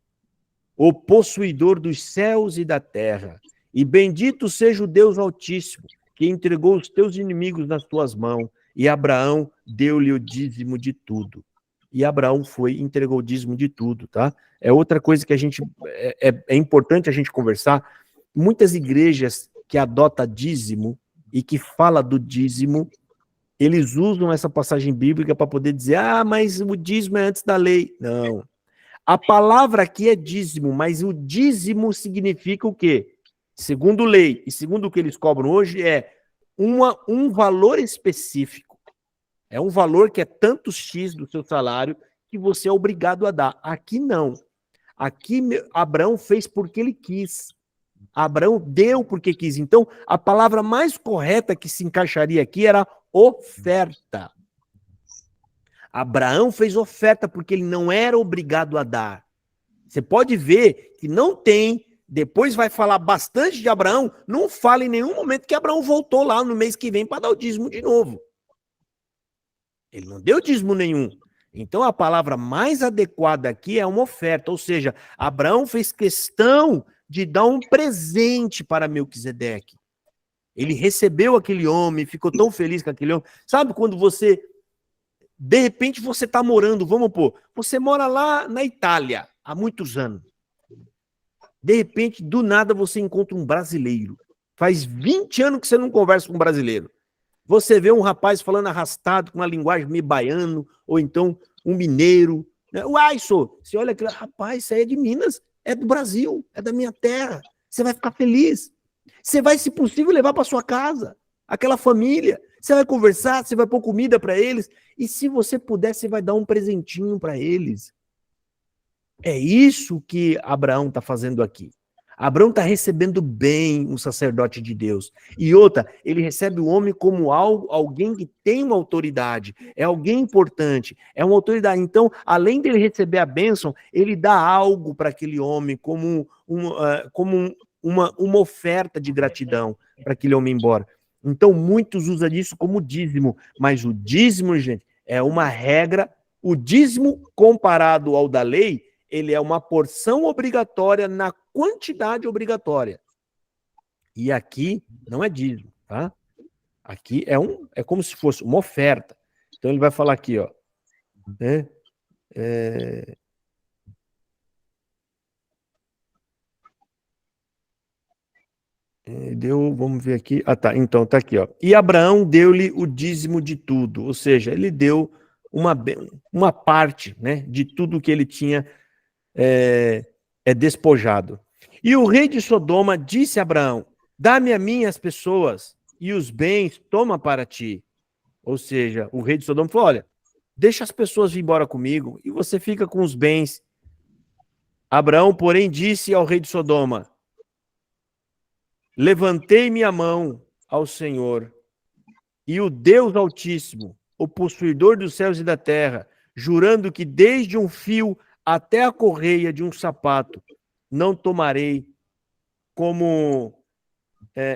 o possuidor dos céus e da terra, e bendito seja o Deus Altíssimo, que entregou os teus inimigos nas tuas mãos. E Abraão deu-lhe o dízimo de tudo. E Abraão entregou o dízimo de tudo, tá? É outra coisa que é importante a gente conversar. Muitas igrejas que adotam dízimo e que falam do dízimo, eles usam essa passagem bíblica para poder dizer, mas o dízimo é antes da lei. Não. A palavra aqui é dízimo, mas o dízimo significa o quê? Segundo lei, e segundo o que eles cobram hoje, é um valor específico. É um valor que é tanto X do seu salário que você é obrigado a dar. Aqui não. Aqui Abraão fez porque ele quis. Abraão deu porque quis. Então, a palavra mais correta que se encaixaria aqui era oferta. Abraão fez oferta porque ele não era obrigado a dar. Você pode ver que não tem... Depois vai falar bastante de Abraão, não fala em nenhum momento que Abraão voltou lá no mês que vem para dar o dízimo de novo. Ele não deu dízimo nenhum. Então, a palavra mais adequada aqui é uma oferta, ou seja, Abraão fez questão de dar um presente para Melquisedeque. Ele recebeu aquele homem, ficou tão feliz com aquele homem. Sabe quando você, de repente, você está morando, vamos pôr, você mora lá na Itália há muitos anos. De repente, do nada, você encontra um brasileiro. Faz 20 anos que você não conversa com um brasileiro. Você vê um rapaz falando arrastado, com uma linguagem meio baiano, ou então um mineiro. Né? Uai, você olha aquilo, rapaz, isso aí é de Minas, é do Brasil, é da minha terra. Você vai ficar feliz. Você vai, se possível, levar para sua casa, aquela família. Você vai conversar, você vai pôr comida para eles. E se você puder, você vai dar um presentinho para eles. É isso que Abraão está fazendo aqui. Abraão está recebendo bem um sacerdote de Deus. E outra, ele recebe o homem como alguém que tem uma autoridade, é alguém importante, é uma autoridade. Então, além dele receber a bênção, ele dá algo para aquele homem como uma oferta de gratidão para aquele homem ir embora. Então, muitos usam disso como dízimo, mas o dízimo, gente, é uma regra. O dízimo comparado ao da lei, ele é uma porção obrigatória na quantidade obrigatória. E aqui não é dízimo, tá? Aqui é como se fosse uma oferta. Então ele vai falar aqui, ó, né? Vamos ver aqui. Ah, tá. Então tá aqui, ó. E Abraão deu-lhe o dízimo de tudo, ou seja, ele deu uma parte, né, de tudo que ele tinha despojado. E o rei de Sodoma disse a Abraão: dá-me a mim as pessoas e os bens toma para ti. Ou seja, o rei de Sodoma falou: olha, deixa as pessoas vir embora comigo e você fica com os bens. Abraão, porém, disse ao rei de Sodoma: levantei minha mão ao Senhor e o Deus Altíssimo, o possuidor dos céus e da terra, jurando que desde um fio até a correia de um sapato, não tomarei como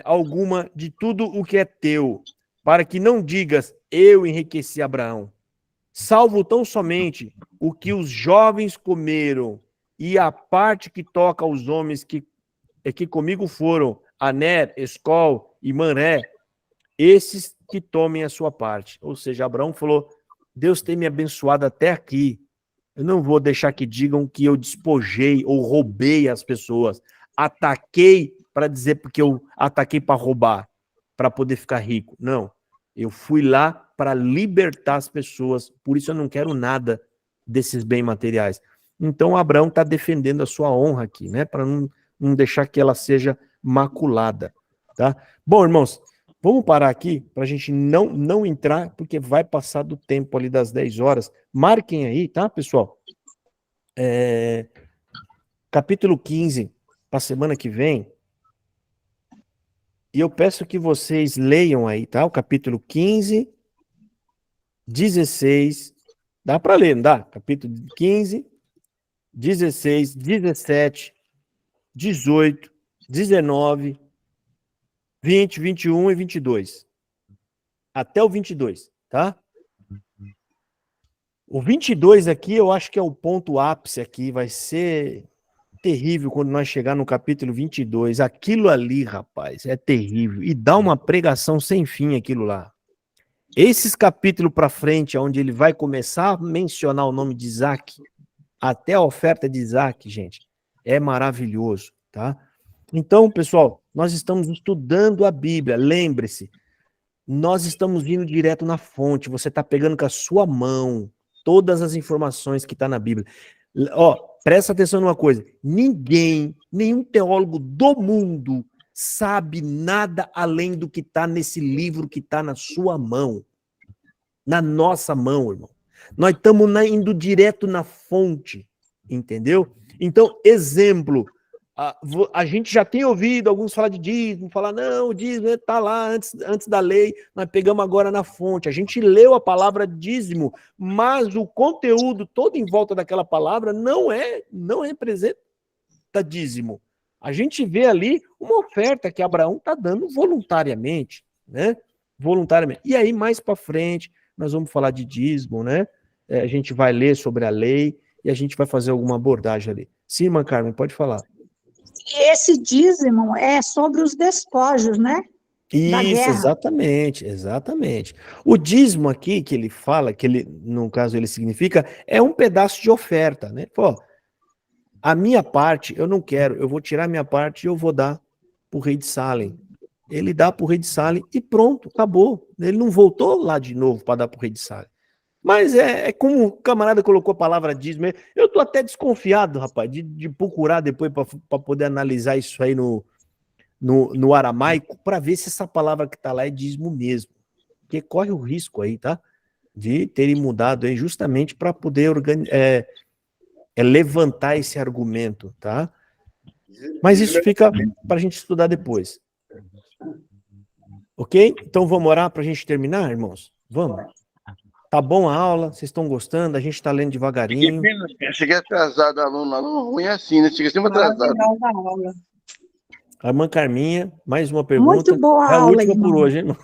alguma de tudo o que é teu, para que não digas, eu enriqueci Abraão. Salvo tão somente o que os jovens comeram, e a parte que toca aos homens que comigo foram, Aner, Escol e Manré, esses que tomem a sua parte. Ou seja, Abraão falou, Deus tem me abençoado até aqui, eu não vou deixar que digam que eu despojei ou roubei as pessoas. Ataquei para dizer porque eu ataquei para roubar, para poder ficar rico. Não. Eu fui lá para libertar as pessoas. Por isso eu não quero nada desses bens materiais. Então Abraão está defendendo a sua honra aqui, né? Para não deixar que ela seja maculada. Tá? Bom, irmãos, vamos parar aqui para a gente não entrar, porque vai passar do tempo ali das 10 horas. Marquem aí, tá, pessoal? Capítulo 15, para a semana que vem. E eu peço que vocês leiam aí, tá? O capítulo 15, 16. Dá para ler, não dá? Capítulo 15, 16, 17, 18, 19, 20, 21 e 22. Até o 22, tá? O 22 aqui, eu acho que é o ponto ápice aqui, vai ser terrível quando nós chegar no capítulo 22. Aquilo ali, rapaz, é terrível. E dá uma pregação sem fim aquilo lá. Esses capítulos para frente, onde ele vai começar a mencionar o nome de Isaac, até a oferta de Isaac, gente, é maravilhoso, tá? Então, pessoal, nós estamos estudando a Bíblia, lembre-se, nós estamos indo direto na fonte, você está pegando com a sua mão todas as informações que está na Bíblia. Ó, presta atenção numa coisa, nenhum teólogo do mundo sabe nada além do que está nesse livro que está na sua mão, na nossa mão, irmão. Nós estamos indo direto na fonte, entendeu? Então, exemplo, a gente já tem ouvido alguns falar de dízimo, falar, não, o dízimo está lá antes da lei, nós pegamos agora na fonte. A gente leu a palavra dízimo, mas o conteúdo todo em volta daquela palavra não representa dízimo. A gente vê ali uma oferta que Abraão está dando voluntariamente, né? Voluntariamente. E aí, mais para frente, nós vamos falar de dízimo, né? a gente vai ler sobre a lei e a gente vai fazer alguma abordagem ali. Sim, irmã Carmen, pode falar. Esse dízimo é sobre os despojos, né? Da Isso, guerra. exatamente. O dízimo aqui que ele fala, que ele, no caso ele significa, é um pedaço de oferta, né? Pô, a minha parte eu não quero, eu vou tirar a minha parte e eu vou dar para o rei de Salem. Ele dá para o rei de Salem e pronto, acabou. Ele não voltou lá de novo para dar para o rei de Salem. Mas é como o camarada colocou a palavra dízimo. Eu tô até desconfiado, rapaz, de procurar depois para poder analisar isso aí no aramaico, para ver se essa palavra que está lá é dízimo mesmo. Porque corre o risco aí, tá? De terem mudado aí justamente para poder levantar esse argumento, tá? Mas isso fica para a gente estudar depois. Ok? Então vamos orar para a gente terminar, irmãos? Vamos. Tá bom a aula? Vocês estão gostando? A gente está lendo devagarinho. Cheguei atrasado, aluno ruim assim, né? Cheguei sempre atrasado. A irmã Carminha, mais uma pergunta. Muito boa é a aula, última irmão. por hoje, hein, irmão?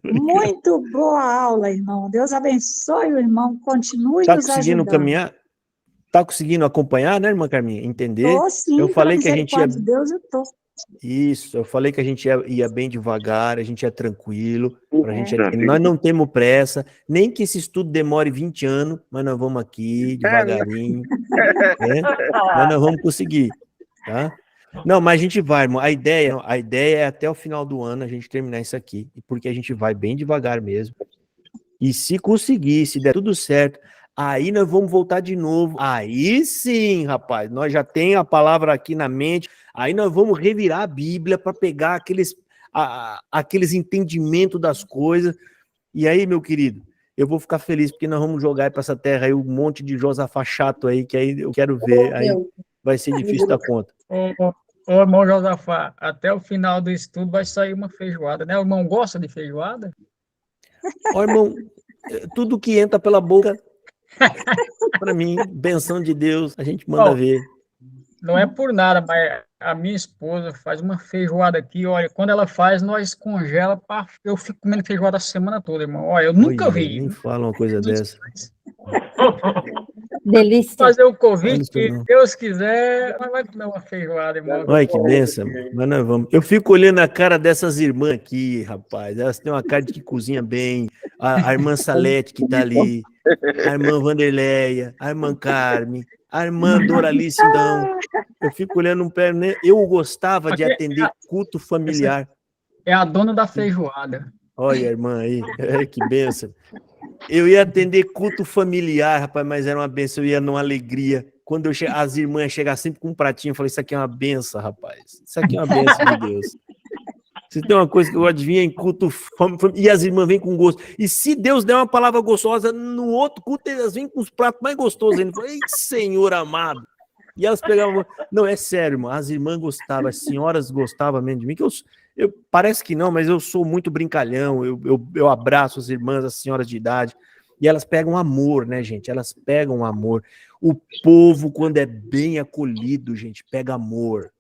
Muito boa aula, irmão. Deus abençoe o irmão. Continue Tá nos conseguindo ajudando. caminhar? Tá conseguindo acompanhar, né, irmã Carminha? Entender? Tô sim, Eu falei pela que a gente ia... misericórdia de Deus, eu tô. Isso, eu falei que a gente ia bem devagar, a gente ia tranquilo, nós não temos pressa, nem que esse estudo demore 20 anos, mas nós vamos aqui devagarinho, né? Mas nós vamos conseguir, tá? Não, mas a gente vai, irmão. A ideia é até o final do ano a gente terminar isso aqui, porque a gente vai bem devagar mesmo. E se conseguir, se der tudo certo, aí nós vamos voltar de novo. Aí sim, rapaz, nós já tem a palavra aqui na mente. Aí nós vamos revirar a Bíblia para pegar aqueles entendimentos das coisas. E aí, meu querido, eu vou ficar feliz porque nós vamos jogar para essa terra aí um monte de Josafá chato aí, que aí eu quero ver. Aí vai ser difícil dar conta. Ô, irmão Josafá, até o final do estudo vai sair uma feijoada, né? O irmão gosta de feijoada? Ó, irmão, tudo que entra pela boca, para mim, benção de Deus, a gente manda ver. Não é por nada, mas a minha esposa faz uma feijoada aqui, olha, quando ela faz, nós congela, eu fico comendo feijoada a semana toda, irmão. Olha, eu nunca vi. Nem fala uma coisa dessa. Delícia. Fazer o convite, se Deus quiser, nós vamos comer uma feijoada, irmão. Olha que benção, mas nós vamos. Eu fico olhando a cara dessas irmãs aqui, rapaz. Elas têm uma cara de que cozinha bem. A irmã Salete que tá ali, a irmã Vanderleia, a irmã Carmen, a irmã Doralice, então. Eu fico olhando um pé, né? Eu gostava de atender culto familiar. É a dona da feijoada. Olha, irmã aí, que benção. Eu ia atender culto familiar, rapaz, mas era uma benção, eu ia numa alegria. Quando as irmãs chegavam sempre com um pratinho, eu falei, isso aqui é uma benção, rapaz. Isso aqui é uma benção de Deus. Se tem uma coisa que eu adivinho em culto e as irmãs vêm com gosto. E se Deus der uma palavra gostosa, no outro culto elas vêm com os pratos mais gostosos ainda. Eu falei, Senhor amado. E elas pegavam... Não, é sério, irmão. As irmãs gostavam, as senhoras gostavam mesmo de mim, que parece que não, mas eu sou muito brincalhão, eu abraço as irmãs, as senhoras de idade, e elas pegam amor, né, gente? Elas pegam amor. O povo, quando é bem acolhido, gente, pega amor.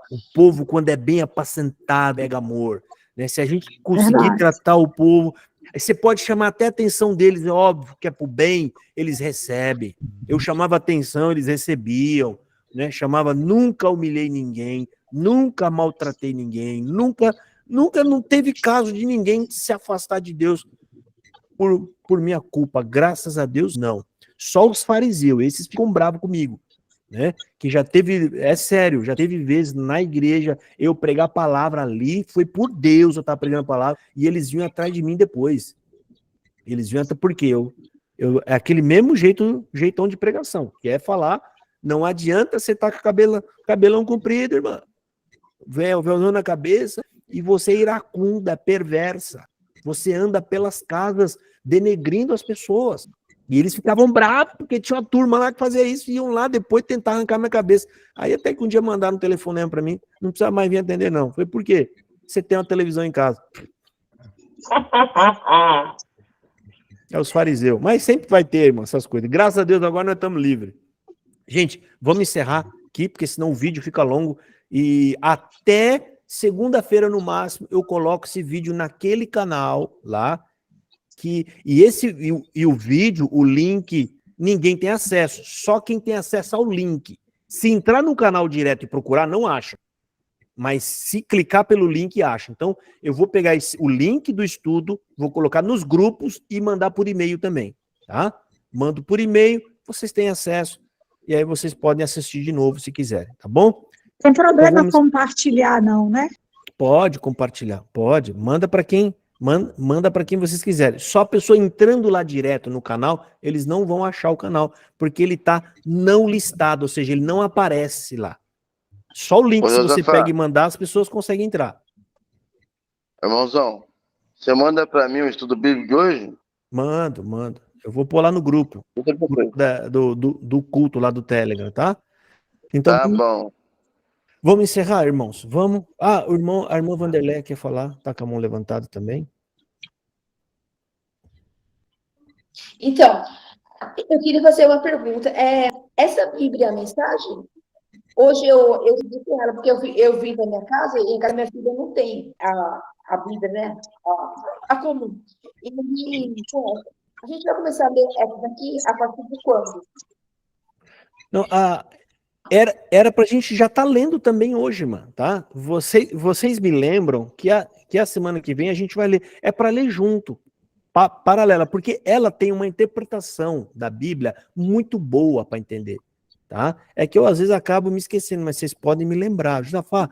O povo, quando é bem apacentado, pega amor. Né? Se a gente conseguir tratar o povo, você pode chamar até a atenção deles, é óbvio que é pro bem, eles recebem. Eu chamava atenção, eles recebiam. Né? Chamava, nunca humilhei ninguém, nunca maltratei ninguém, nunca não teve caso de ninguém se afastar de Deus por minha culpa. Graças a Deus, não. Só os fariseus, esses ficam bravos comigo. Né? Que já teve, é sério, já teve vezes na igreja eu pregar a palavra ali, foi por Deus eu estava pregando a palavra, e eles vinham atrás de mim depois. Eles vinham até porque é aquele mesmo jeitão de pregação, que é falar, não adianta você estar com cabelão comprido, irmã. Véuzão na cabeça, e você é iracunda, perversa. Você anda pelas casas denegrindo as pessoas. E eles ficavam bravos, porque tinha uma turma lá que fazia isso, e iam lá depois tentar arrancar minha cabeça. Aí até que um dia mandaram um telefonema para mim, não precisa mais vir atender, não. Foi por quê? Você tem uma televisão em casa. É os fariseus. Mas sempre vai ter, irmão, essas coisas. Graças a Deus, agora nós estamos livres. Gente, vamos encerrar aqui, porque senão o vídeo fica longo. E até segunda-feira, no máximo, eu coloco esse vídeo naquele canal lá, E o vídeo, o link, ninguém tem acesso. Só quem tem acesso ao link. Se entrar no canal direto e procurar, não acha. Mas se clicar pelo link, acha. Então, eu vou pegar o link do estudo, vou colocar nos grupos e mandar por e-mail também, tá? Mando por e-mail, vocês têm acesso, e aí vocês podem assistir de novo se quiserem, tá bom? Tem problema compartilhar, não, né? Pode compartilhar, pode. Manda para quem vocês quiserem. Só a pessoa entrando lá direto no canal, eles não vão achar o canal, porque ele tá não listado, ou seja, ele não aparece lá. Só o link, se você pega e mandar, as pessoas conseguem entrar. Irmãozão, você manda para mim o estudo bíblico de hoje? Mando. Eu vou pôr lá no grupo do culto lá do Telegram, tá? Então, tá bom. Vamos encerrar, irmãos? Vamos? Ah, a irmã Vanderlei quer falar, tá com a mão levantada também. Então, eu queria fazer uma pergunta. Essa Bíblia, a mensagem, hoje eu vi com ela, porque eu vi na minha casa, e em casa minha filha não tem a Bíblia, né? A comum. E a gente vai começar a ler essa daqui a partir de quando? Não, era pra gente já estar lendo também hoje, mano, tá? Vocês me lembram que a semana que vem a gente vai ler. É para ler junto, paralela, porque ela tem uma interpretação da Bíblia muito boa para entender, tá? É que eu às vezes acabo me esquecendo, mas vocês podem me lembrar. Josafá,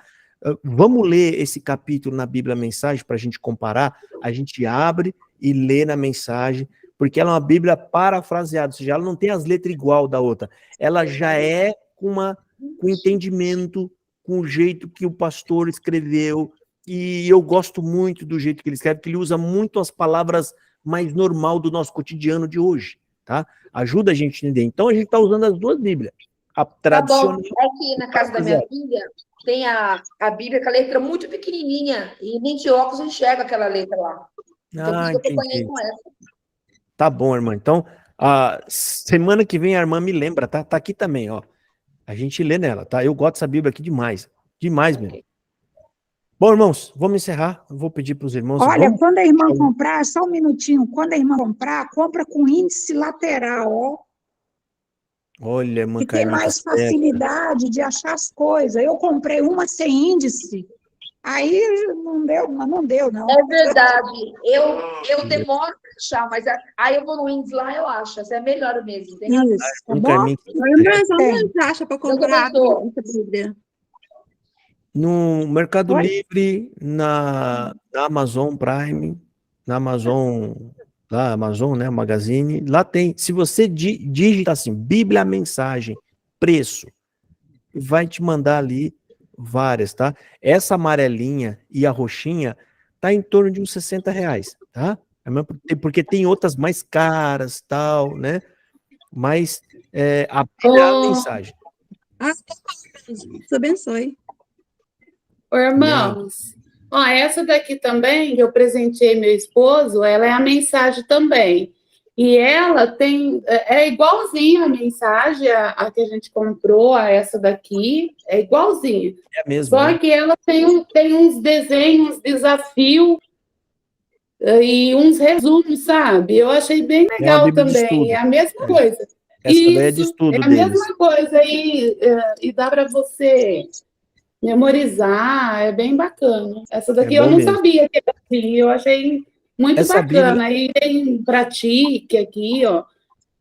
vamos ler esse capítulo na Bíblia Mensagem para a gente comparar. A gente abre e lê na mensagem, porque ela é uma Bíblia parafraseada, ou seja, ela não tem as letras igual da outra. Ela já é com entendimento, com o jeito que o pastor escreveu, e eu gosto muito do jeito que ele escreve, que ele usa muito as palavras mais normal do nosso cotidiano de hoje, tá? Ajuda a gente a entender. Então a gente está usando as duas Bíblias. A tradicional... Tá bom. Aqui na casa da minha filha tem a Bíblia com a letra muito pequenininha, e nem de óculos enxerga aquela letra lá. Então, eu acompanhei com essa. Tá bom, irmã. Então, a semana que vem a irmã me lembra, tá? Tá aqui também, ó. A gente lê nela, tá? Eu gosto dessa Bíblia aqui demais. Demais mesmo. Bom, irmãos, vamos encerrar. Eu vou pedir para os irmãos... Olha, quando a irmã comprar, só um minutinho, quando a irmã comprar, compra com índice lateral, ó. Olha, irmã, que tem mais facilidade de achar as coisas. Eu comprei uma sem índice, aí não deu, não. É verdade. Eu demoro para achar, mas aí eu vou no índice lá, eu acho. Essa é melhor mesmo. Tem isso, tá bom? Mas onde acha para comprar essa Bíblia? No Mercado Livre, na Amazon Prime, na Amazon, né, Magazine, lá tem. Se você digitar assim, Bíblia Mensagem, preço, vai te mandar ali várias, tá? Essa amarelinha e a roxinha tá em torno de uns R$60, tá? Porque tem outras mais caras, tal, né? Mas a mensagem. Deus abençoe. Ô, irmãos, ó, essa daqui também, que eu presenteei meu esposo, ela é a mensagem também. E ela é igualzinha a mensagem, a que a gente comprou, a essa daqui, é igualzinha. É mesmo. Só que ela tem uns desenhos, desafios e uns resumos, sabe? Eu achei bem legal também. É a mesma coisa. Essa é de estudo é a mesma coisa. E dá para você memorizar, é bem bacana. Essa daqui eu não sabia que era assim, eu achei muito bacana. Aí tem pratique aqui, ó,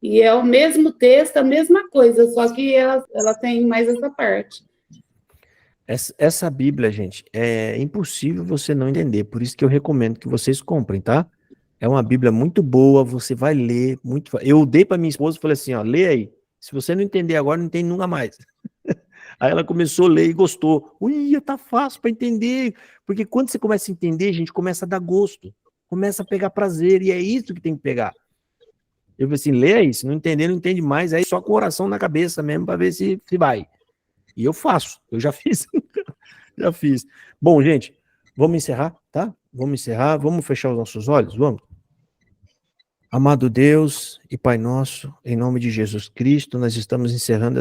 e é o mesmo texto, a mesma coisa, só que ela tem mais essa parte. Essa Bíblia, gente, é impossível você não entender, por isso que eu recomendo que vocês comprem, tá? É uma Bíblia muito boa, você vai ler, muito. Eu dei para minha esposa e falei assim, ó, lê aí, se você não entender agora, não entende nunca mais. Aí ela começou a ler e gostou. Ui, tá fácil para entender. Porque quando você começa a entender, a gente começa a dar gosto. Começa a pegar prazer. E é isso que tem que pegar. Eu falei assim, lê aí. Se não entender, não entende mais. Aí só com o coração na cabeça mesmo para ver se vai. E eu faço. Eu já fiz. Já fiz. Bom, gente, vamos encerrar, tá? Vamos encerrar. Vamos fechar os nossos olhos? Vamos? Amado Deus e Pai nosso, em nome de Jesus Cristo, nós estamos encerrando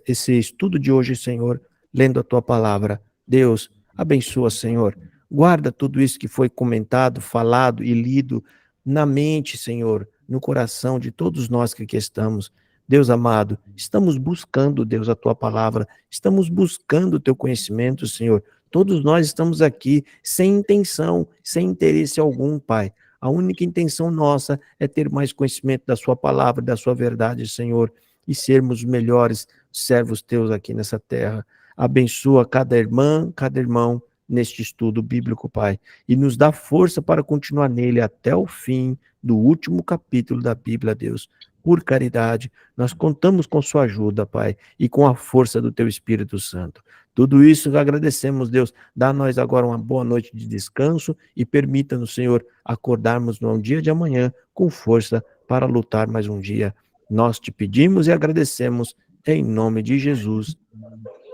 esse estudo de hoje, Senhor, lendo a Tua palavra. Deus, abençoa, Senhor. Guarda tudo isso que foi comentado, falado e lido na mente, Senhor, no coração de todos nós que aqui estamos. Deus amado, estamos buscando, Deus, a Tua palavra, estamos buscando o Teu conhecimento, Senhor. Todos nós estamos aqui sem intenção, sem interesse algum, Pai. A única intenção nossa é ter mais conhecimento da Sua palavra, da Sua verdade, Senhor, e sermos melhores servos Teus aqui nessa terra. Abençoa cada irmã, cada irmão neste estudo bíblico, Pai, e nos dá força para continuar nele até o fim do último capítulo da Bíblia, Deus. Por caridade, nós contamos com sua ajuda, Pai, e com a força do Teu Espírito Santo. Tudo isso agradecemos, Deus. Dá a nós agora uma boa noite de descanso e permita-nos, Senhor, acordarmos no dia de amanhã com força para lutar mais um dia. Nós te pedimos e agradecemos em nome de Jesus.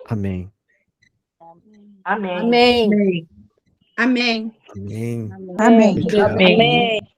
Amém. Amém. Amém. Amém. Amém. Amém. Amém.